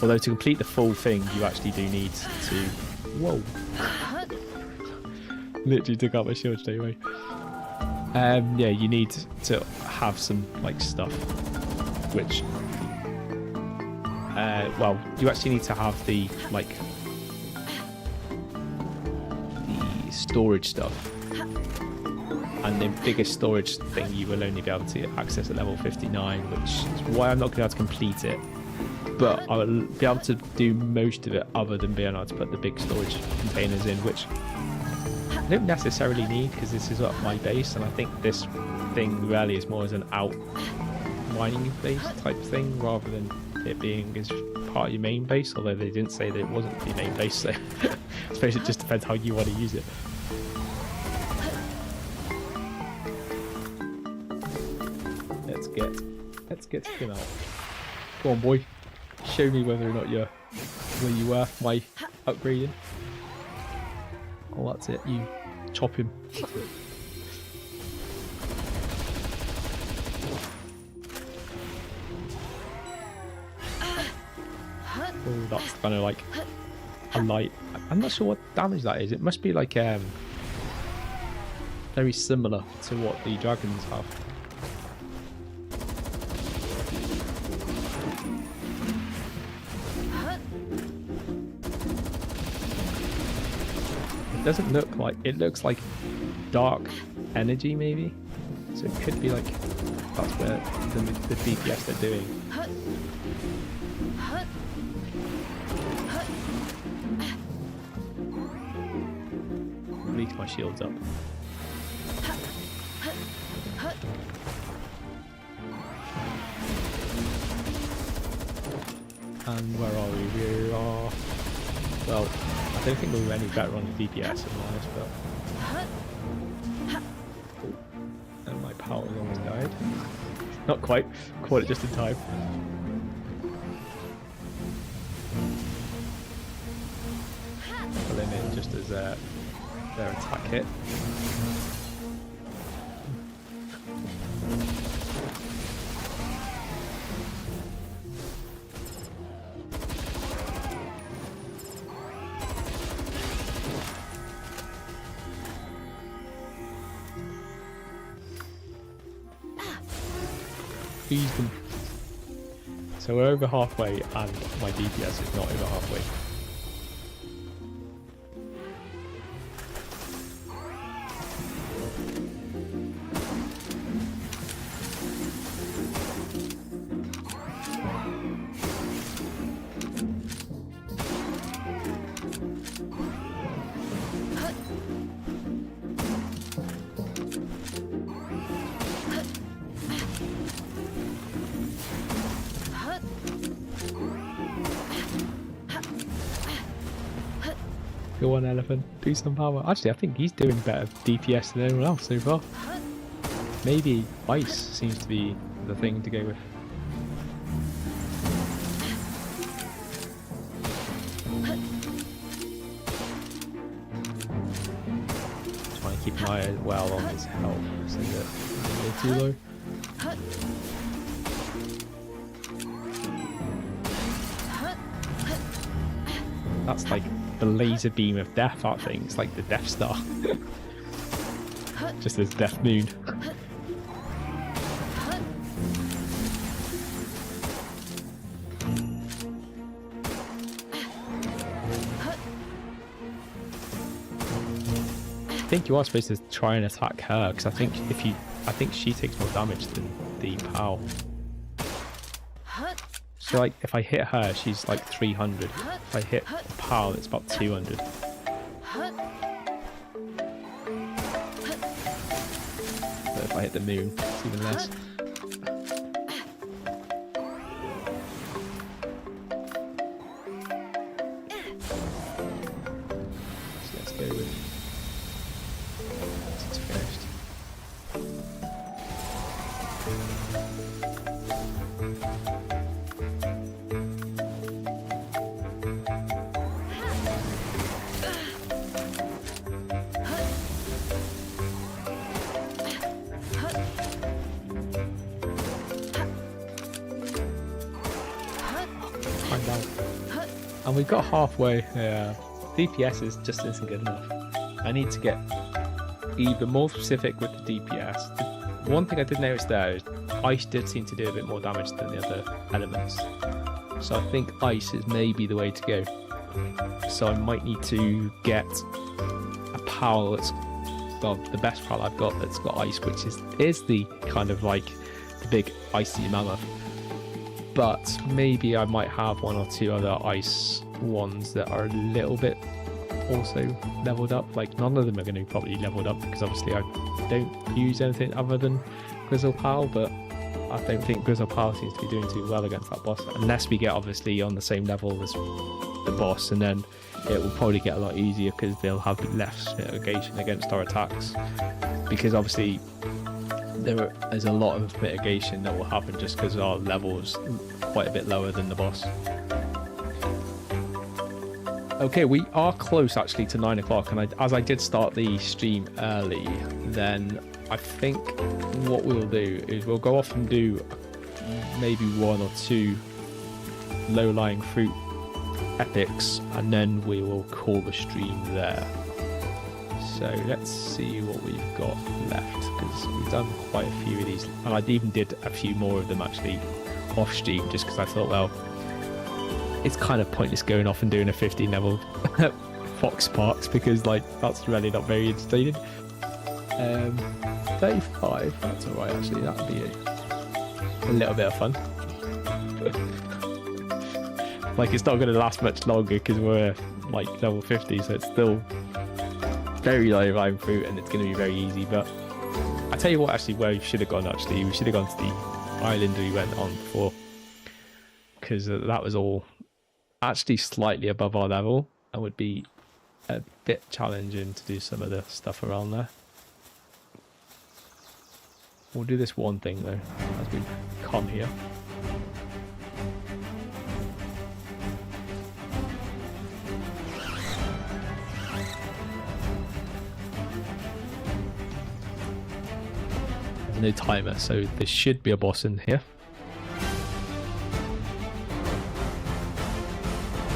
Although to complete the full thing you actually do need to... Whoa! Literally took out my shield straight away. Yeah, you need to have some like stuff which well, you actually need to have the like the storage stuff, and the biggest storage thing you will only be able to access at level 59, which is why I'm not going to be able to complete it, but I will be able to do most of it other than being able to put the big storage containers in, which I don't necessarily need because this is up my base, and I think this thing really is more as an out mining base type thing rather than it being as part of your main base, although they didn't say that it wasn't your main base, so I suppose it just depends how you want to use it. Let's get to him out. Go on, boy. Show me whether or not you're where you were my upgrading. Oh, that's it. You chop him. Oh, that's kind of like a light. I'm not sure what damage that is. It must be like very similar to what the dragons have. It doesn't look like, it looks like dark energy maybe. So it could be like that's where the DPS they're doing. At least my shield's up. And where are we? We are... Well, I don't think we're any better on the DPS, if I'm honest, but... Oh, and my power almost died. Not quite. Caught it just in time. Pull him in just as their attack hit. freeze them. So we're over halfway, and my DPS is not over halfway. Go on, Elephant. Do some power. Actually, I think he's doing better DPS than anyone else so far. Maybe ice seems to be the thing to go with. Trying to keep an eye as well on his health so that it's too low. That's like the laser beam of death, I think. It's like the Death Star. Just as Death Moon. I think you are supposed to try and attack her, because I think she takes more damage than the POW. So like if I hit her, she's like 300. If I hit the POW, it's about 200. But if I hit the moon, it's even less. So let's go with it's finished. And we got halfway. Yeah, DPS is just isn't good enough. I need to get even more specific with the DPS. The one thing I did notice there is ice did seem to do a bit more damage than the other elements. So I think ice is maybe the way to go. So I might need to get a POW that's, well, the best POW I've got that's got ice, which is the kind of like the big icy mammoth. But maybe I might have one or two other ice ones that are a little bit also leveled up. Like none of them are going to be probably leveled up because obviously I don't use anything other than Grizzle POW, but I don't think Grizzle POW seems to be doing too well against that boss unless we get obviously on the same level as the boss, and then it will probably get a lot easier because they'll have less mitigation against our attacks, because obviously there's a lot of mitigation that will happen just because our level's quite a bit lower than the boss. Okay, we are close actually to 9 o'clock, and as I did start the stream early, then I think what we'll do is we'll go off and do maybe 1 or 2 low-lying fruit epics, and then we will call the stream there. So let's see what we've got left, because we've done quite a few of these, and I even did a few more of them actually off stream, just because I thought, well, it's kind of pointless going off and doing a 15 level Fox Parks, because like that's really not very entertaining. 35, that's alright actually, that'd be a little bit of fun. Like it's not going to last much longer because we're like level 50, so it's still very low lying fruit and it's going to be very easy. But I tell you what, actually, where we should have gone, actually, we should have gone to the island we went on before, because that was all actually slightly above our level and would be a bit challenging to do some of the stuff around there. We'll do this one thing though as we come here. No timer, so there should be a boss in here.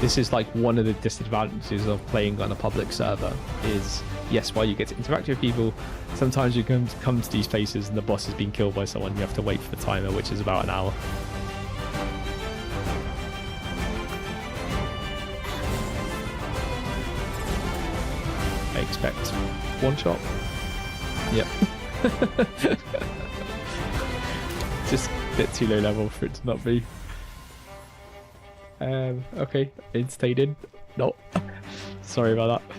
This is like one of the disadvantages of playing on a public server is, yes, while you get to interact with people, sometimes you come to these places and the boss has been killed by someone. You have to wait for the timer, which is about an hour. I expect one shot. Yep. Just a bit too low level for it to not be. Okay, instated. No. Sorry about that.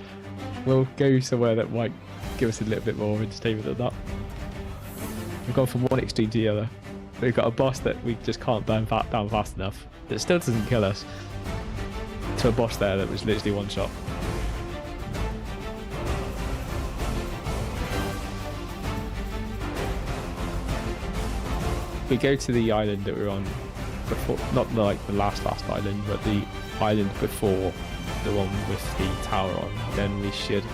We'll go somewhere that might give us a little bit more entertainment than that. We've gone from one extreme to the other. We've got a boss that we just can't burn down fast enough. That still doesn't kill us. To a boss there that was literally one shot. We go to the island that we were on before, not like the last island, but the island before the one with the tower on, then we should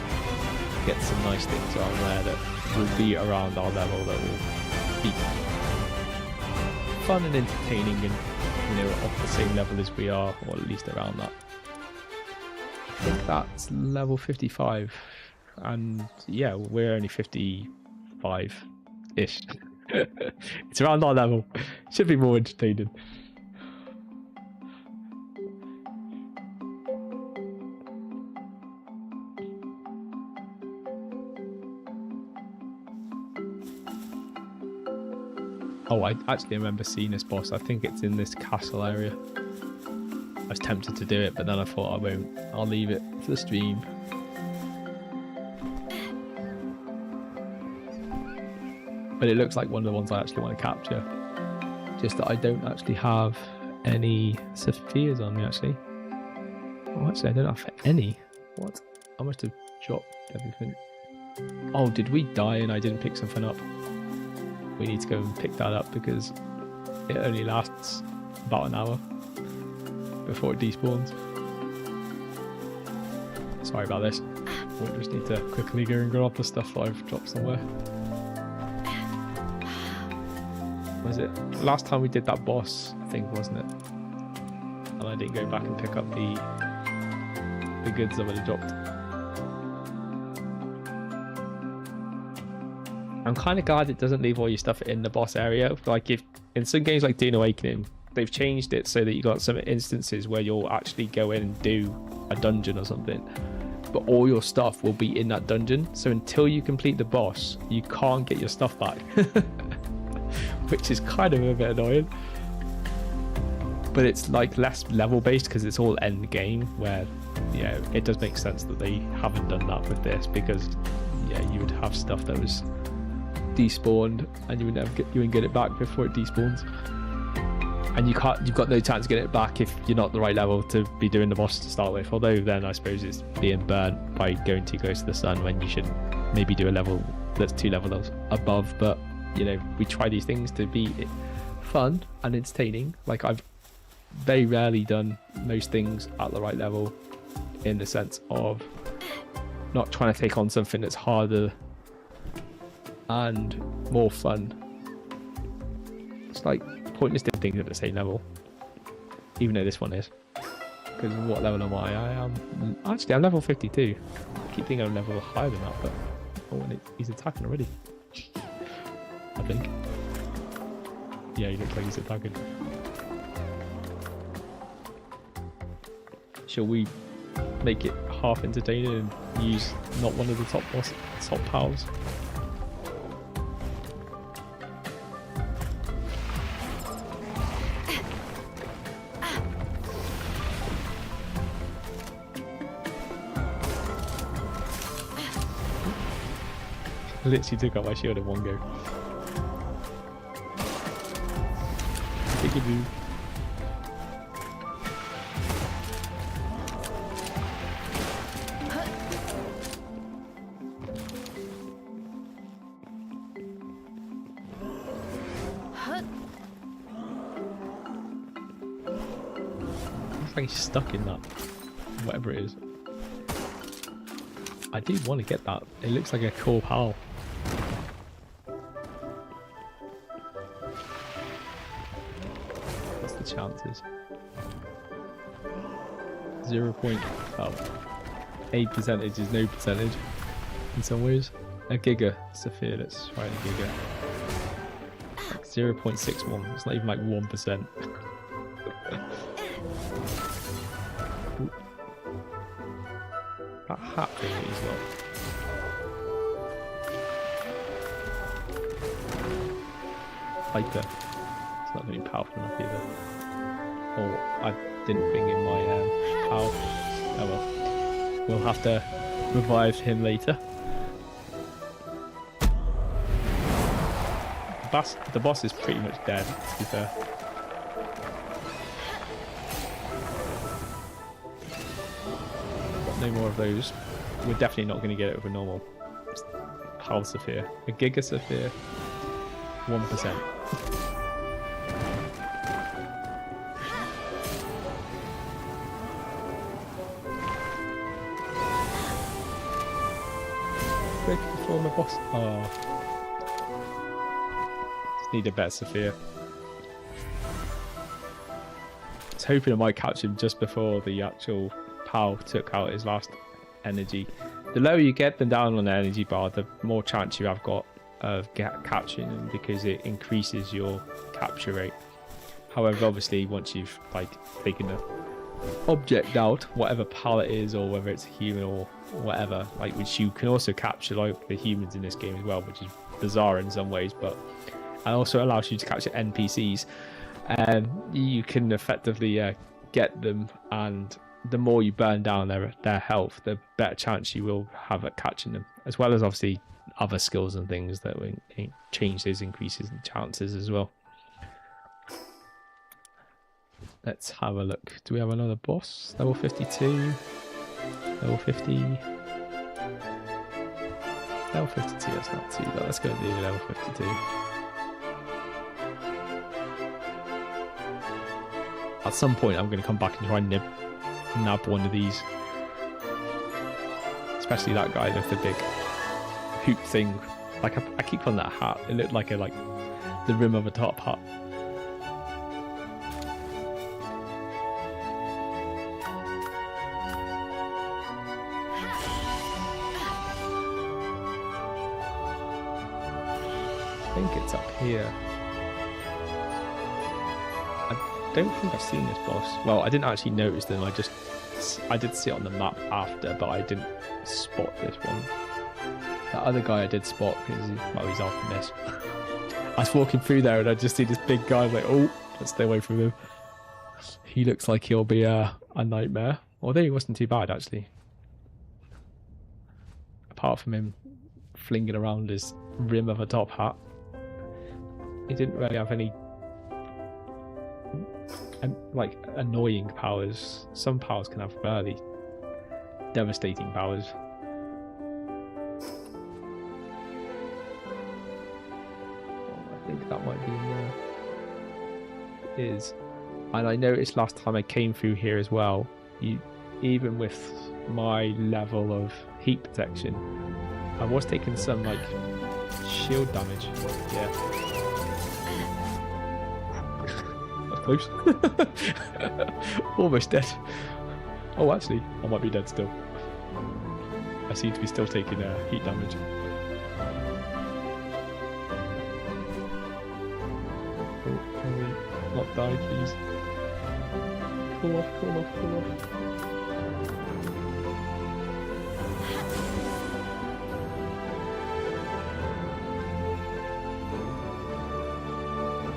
get some nice things on there that will be around our level, that will be fun and entertaining and, you know, off the same level as we are, or at least around that. I think that's level 55, and yeah, we're only 55-ish. It's around our level. Should be more entertaining. Oh, I actually remember seeing this boss. I think it's in this castle area. I was tempted to do it, but then I thought I won't. I'll leave it for the stream. But it looks like one of the ones I actually want to capture. Just that I don't actually have any Sophias on me, actually. Oh, actually, I don't have any. What? I must have dropped everything. Oh, did we die and I didn't pick something up? We need to go and pick that up because it only lasts about an hour before it despawns. Sorry about this. We'll just need to quickly go and grab the stuff that I've dropped somewhere. Was it last time we did that boss thing, wasn't it? And I didn't go back and pick up the goods that I would have dropped. I'm kind of glad it doesn't leave all your stuff in the boss area. Like, if in some games like Dune Awakening, they've changed it so that you got some instances where you'll actually go in and do a dungeon or something, but all your stuff will be in that dungeon. So until you complete the boss, you can't get your stuff back. Which is kind of a bit annoying, but it's like less level based because it's all end game, where, yeah, it does make sense that they haven't done that with this, because yeah, you would have stuff that was despawned and you wouldn't get it back before it despawns, and you've got no chance to get it back if you're not the right level to be doing the boss to start with. Although then I suppose it's being burnt by going too close to the sun when you should maybe do a level that's 2 levels above. But you know, we try these things to be fun and entertaining. Like, I've very rarely done most things at the right level, in the sense of not trying to take on something that's harder and more fun. It's like pointless doing things at the same level, even though this one is. Because what level am I? I'm level 52. I keep thinking I'm level higher than that, but oh, and he's attacking already. I think. Yeah, he looks like he's attacking. Shall we make it half entertaining and use not one of the top pals? I literally took out my shield in one go. Take it, dude. Looks like he's stuck in that, whatever it is. I do want to get that. It looks like a cool pal. Chances. 0.8 percentage is no percentage in some ways. A Giga Sapphire, let's try a Giga. Like 0.61, it's not even like 1%. That hat thing that he's got. Hyper. It's not very powerful enough either. Oh, I didn't bring in my power. Oh well. We'll have to revive him later. The boss is pretty much dead, to be fair. No more of those. We're definitely not going to get it with a normal Pal Sapphire. A Giga Sapphire, 1%. Break before my boss. Oh. Just need a better Sapphire. I was hoping I might catch him just before the actual Pal took out his last energy. The lower you get them down on the energy bar, the more chance you have got of capturing them, because it increases your capture rate. However, obviously once you've like taken the object out, whatever Pal it is, or whether it's a human or whatever, like, which you can also capture like the humans in this game as well, which is bizarre in some ways, but it also allows you to capture NPCs, and you can effectively get them, and the more you burn down their health, the better chance you will have at catching them, as well as obviously other skills and things that will change those increases in chances as well. Let's have a look. Do we have another boss? Level 52, level 50, level 52. That's not too bad. Let's go to level 52. At some point I'm going to come back and try and nab one of these, especially that guy with the big hoop thing. Like I keep on that hat. It looked like the rim of a top hat. I think it's up here. I don't think I've seen this boss. Well, I didn't actually notice them. I did see it on the map after, but I didn't spot this one. That other guy I did spot because he's after this. I was walking through there and I just see this big guy. I was like, oh, let's stay away from him. He looks like he'll be a nightmare. Although he wasn't too bad actually. Apart from him flinging around his rim of a top hat, he didn't really have any like annoying powers. Some powers can have fairly devastating powers. I think that might be in there. It is. And I noticed last time I came through here as well, even with my level of heat protection, I was taking some like shield damage. Yeah. Close. Almost dead. Oh, actually, I might be dead still. I seem to be still taking heat damage. Oh, can we not die, please? Cool off, cool off, cool off.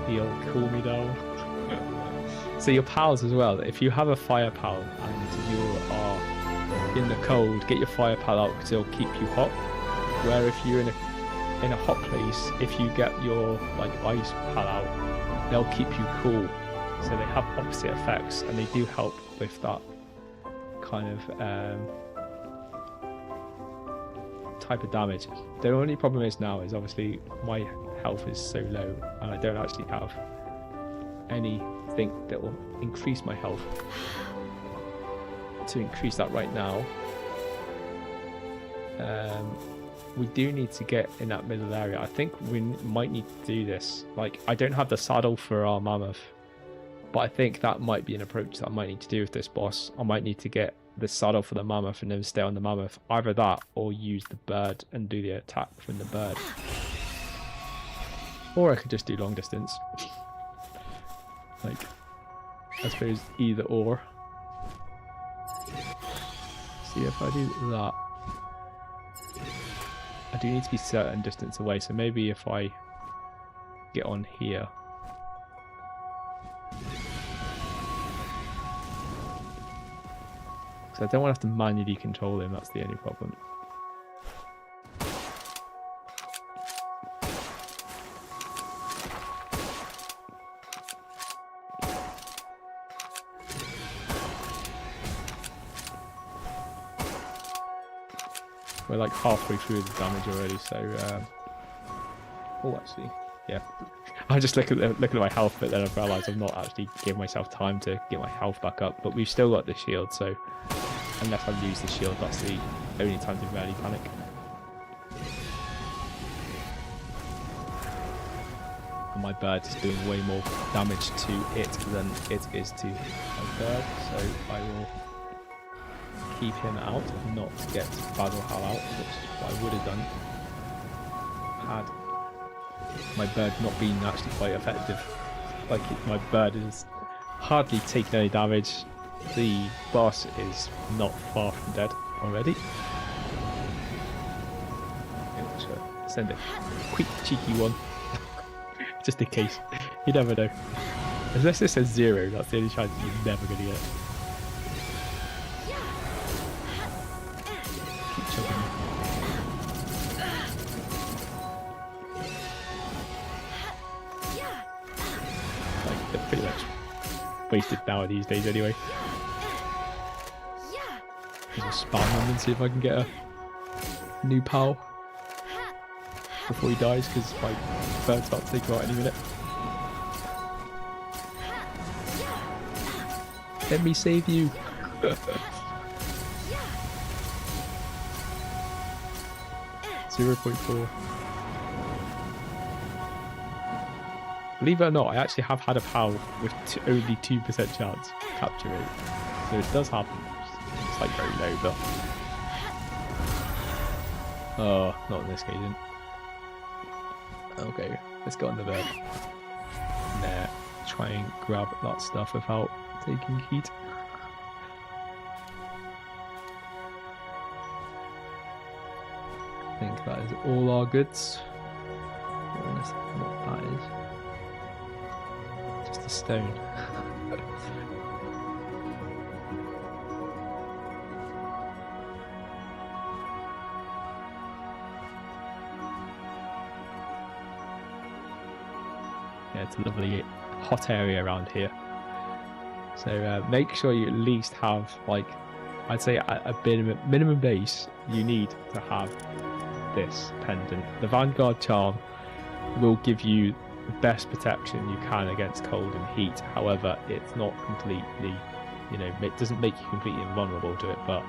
He'll cool me down. So your pals as well, if you have a fire pal and you are in the cold, get your fire pal out because it'll keep you hot. Where if you're in a hot place, if you get your like ice pal out, they'll keep you cool. So they have opposite effects, and they do help with that kind of type of damage. The only problem is now is obviously my health is so low, and I don't actually have anything that will increase my health to increase that right now. We do need to get in that middle area. I think we might need to do this. Like, I don't have the saddle for our mammoth, But I think that might be an approach that I might need to do with this boss. I might need to get the saddle for the mammoth and then stay on the mammoth. Either that or use the bird and do the attack from the bird. Or I could just do long distance. Like, I suppose either or. See if I do that. I do need to be certain distance away, so maybe if I get on here. So I don't want to have to manually control him, that's the only problem. We're like halfway through the damage already, so oh, actually, yeah. I just looking at my health, but then I've realised I've not actually given myself time to get my health back up. But we've still got the shield, so unless I lose the shield, that's the only time to really panic. And my bird is doing way more damage to it than it is to my bird, so I will keep him out, not get Basil Hal out, which I would have done had my bird not been actually quite effective. Like, my bird is hardly taking any damage. The boss is not far from dead already. Send a quick cheeky one, just in case. You never know. Unless it says 0, that's the only chance you're never going to get. Keep chugging. Like, they're pretty much wasted now these days anyway. I'll just spam them and see if I can get a new pal before he dies, because my bird's about to take him out any minute. Let me save you. 0.4. Believe it or not, I actually have had a pal with only 2% chance capture rate. So it does happen. It's like very low, but... oh, not in this occasion. Okay, let's go on the bird. Nah, try and grab that stuff without taking heat. I think that is all our goods. What that is. Just a stone. Yeah, it's a lovely hot area around here. So make sure you at least have, like, I'd say a minimum base, you need to have this pendant. The Vanguard Charm will give you the best protection you can against cold and heat. However, it's not completely, you know, it doesn't make you completely invulnerable to it, but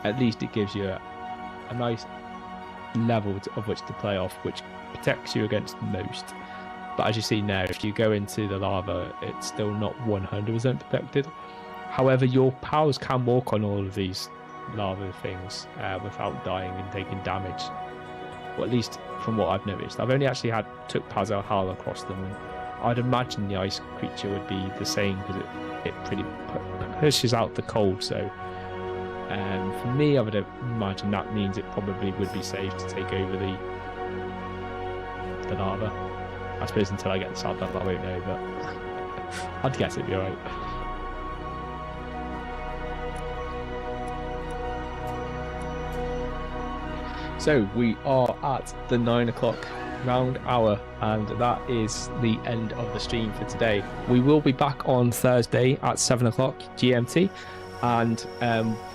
at least it gives you a nice level of which to play off, which protects you against most. But as you see now, if you go into the lava, it's still not 100% protected. However, your pals can walk on all of these lava things without dying and taking damage. Well, at least from what I've noticed. I've only actually took Pazal Hal across them, and I'd imagine the ice creature would be the same, because it pretty pushes out the cold. So for me, I would imagine that means it probably would be safe to take over the lava. I suppose until I get the sand up, I won't know, but I'd guess it'd be alright. So we are at the 9 o'clock round hour, and that is the end of the stream for today. We will be back on Thursday at 7 o'clock GMT, and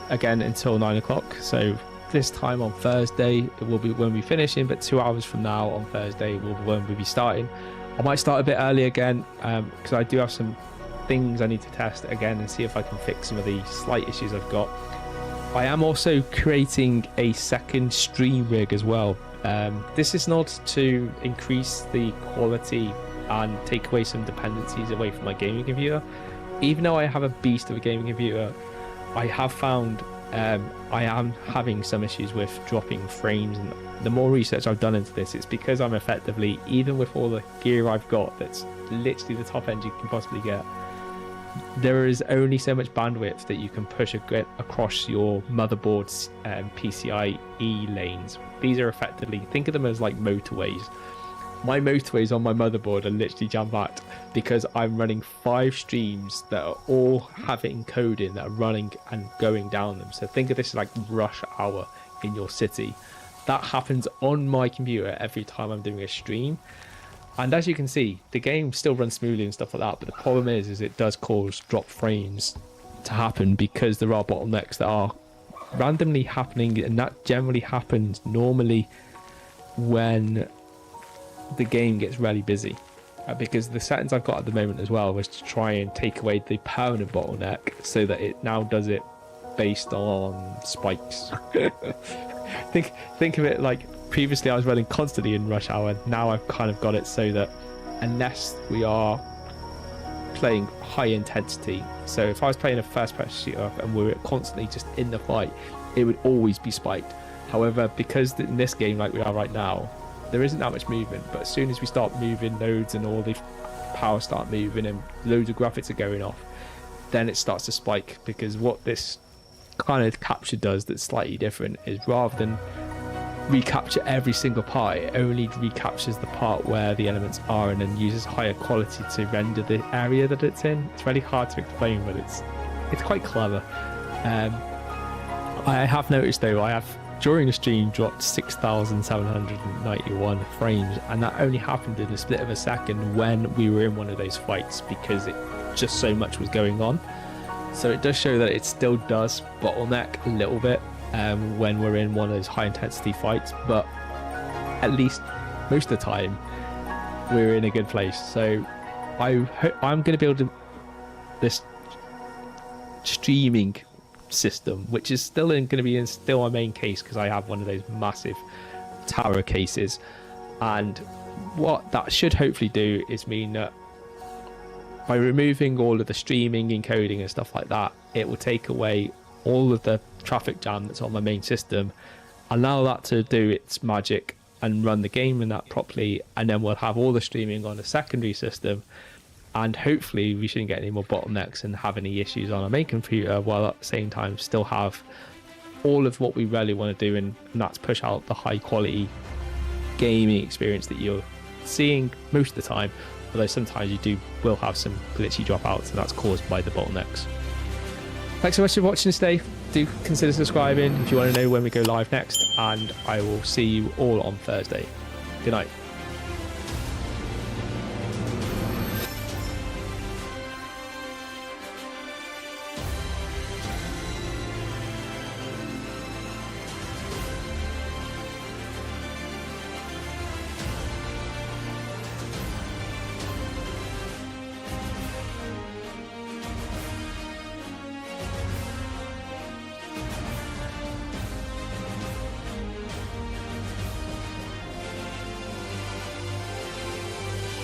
again until 9 o'clock. So this time on Thursday it will be when we finish in, but 2 hours from now on Thursday will be when we'll be starting. I might start a bit early again, because I do have some things I need to test again and see if I can fix some of the slight issues I've got. I am also creating a second stream rig as well. This is not to increase the quality and take away some dependencies away from my gaming computer. Even though I have a beast of a gaming computer, I have found I am having some issues with dropping frames, and the more research I've done into this, it's because I'm effectively, even with all the gear I've got that's literally the top end you can possibly get, there is only so much bandwidth that you can push across your motherboard's PCIe lanes. These are effectively, think of them as like motorways. My motorways on my motherboard are literally jam-packed because I'm running 5 streams that are all having encoding that are running and going down them. So think of this as like rush hour in your city. That happens on my computer every time I'm doing a stream. And as you can see, the game still runs smoothly and stuff like that, but the problem is it does cause drop frames to happen because there are bottlenecks that are randomly happening, and that generally happens normally when the game gets really busy. Because the settings I've got at the moment as well was to try and take away the permanent bottleneck so that it now does it based on spikes. think of it like previously I was running constantly in rush hour. Now I've kind of got it so that unless we are playing high intensity, so if I was playing a first person shooter and we were constantly just in the fight, it would always be spiked. However, because in this game like we are right now, there isn't that much movement, but as soon as we start moving nodes and all the power start moving and loads of graphics are going off, then it starts to spike. Because what this kind of capture does that's slightly different is rather than recapture every single part, it only recaptures the part where the elements are and then uses higher quality to render the area that it's in. It's really hard to explain, but it's quite clever. I have noticed though, I have during the stream dropped 6,791 frames, and that only happened in a split of a second when we were in one of those fights because it just so much was going on. So it does show that it still does bottleneck a little bit when we're in one of those high intensity fights, but at least most of the time we're in a good place. So I'm going to build this streaming system, which is still going to be still my main case because I have one of those massive tower cases, and what that should hopefully do is mean that by removing all of the streaming, encoding and stuff like that, it will take away all of the traffic jam that's on my main system, allow that to do its magic and run the game in that properly, and then we'll have all the streaming on a secondary system, and hopefully we shouldn't get any more bottlenecks and have any issues on our main computer, while at the same time still have all of what we really want to do, and that's push out the high quality gaming experience that you're seeing most of the time, although sometimes you will have some glitchy dropouts, and that's caused by the bottlenecks. Thanks so much for watching today. Do consider subscribing if you want to know when we go live next, and I will see you all on Thursday. Good night.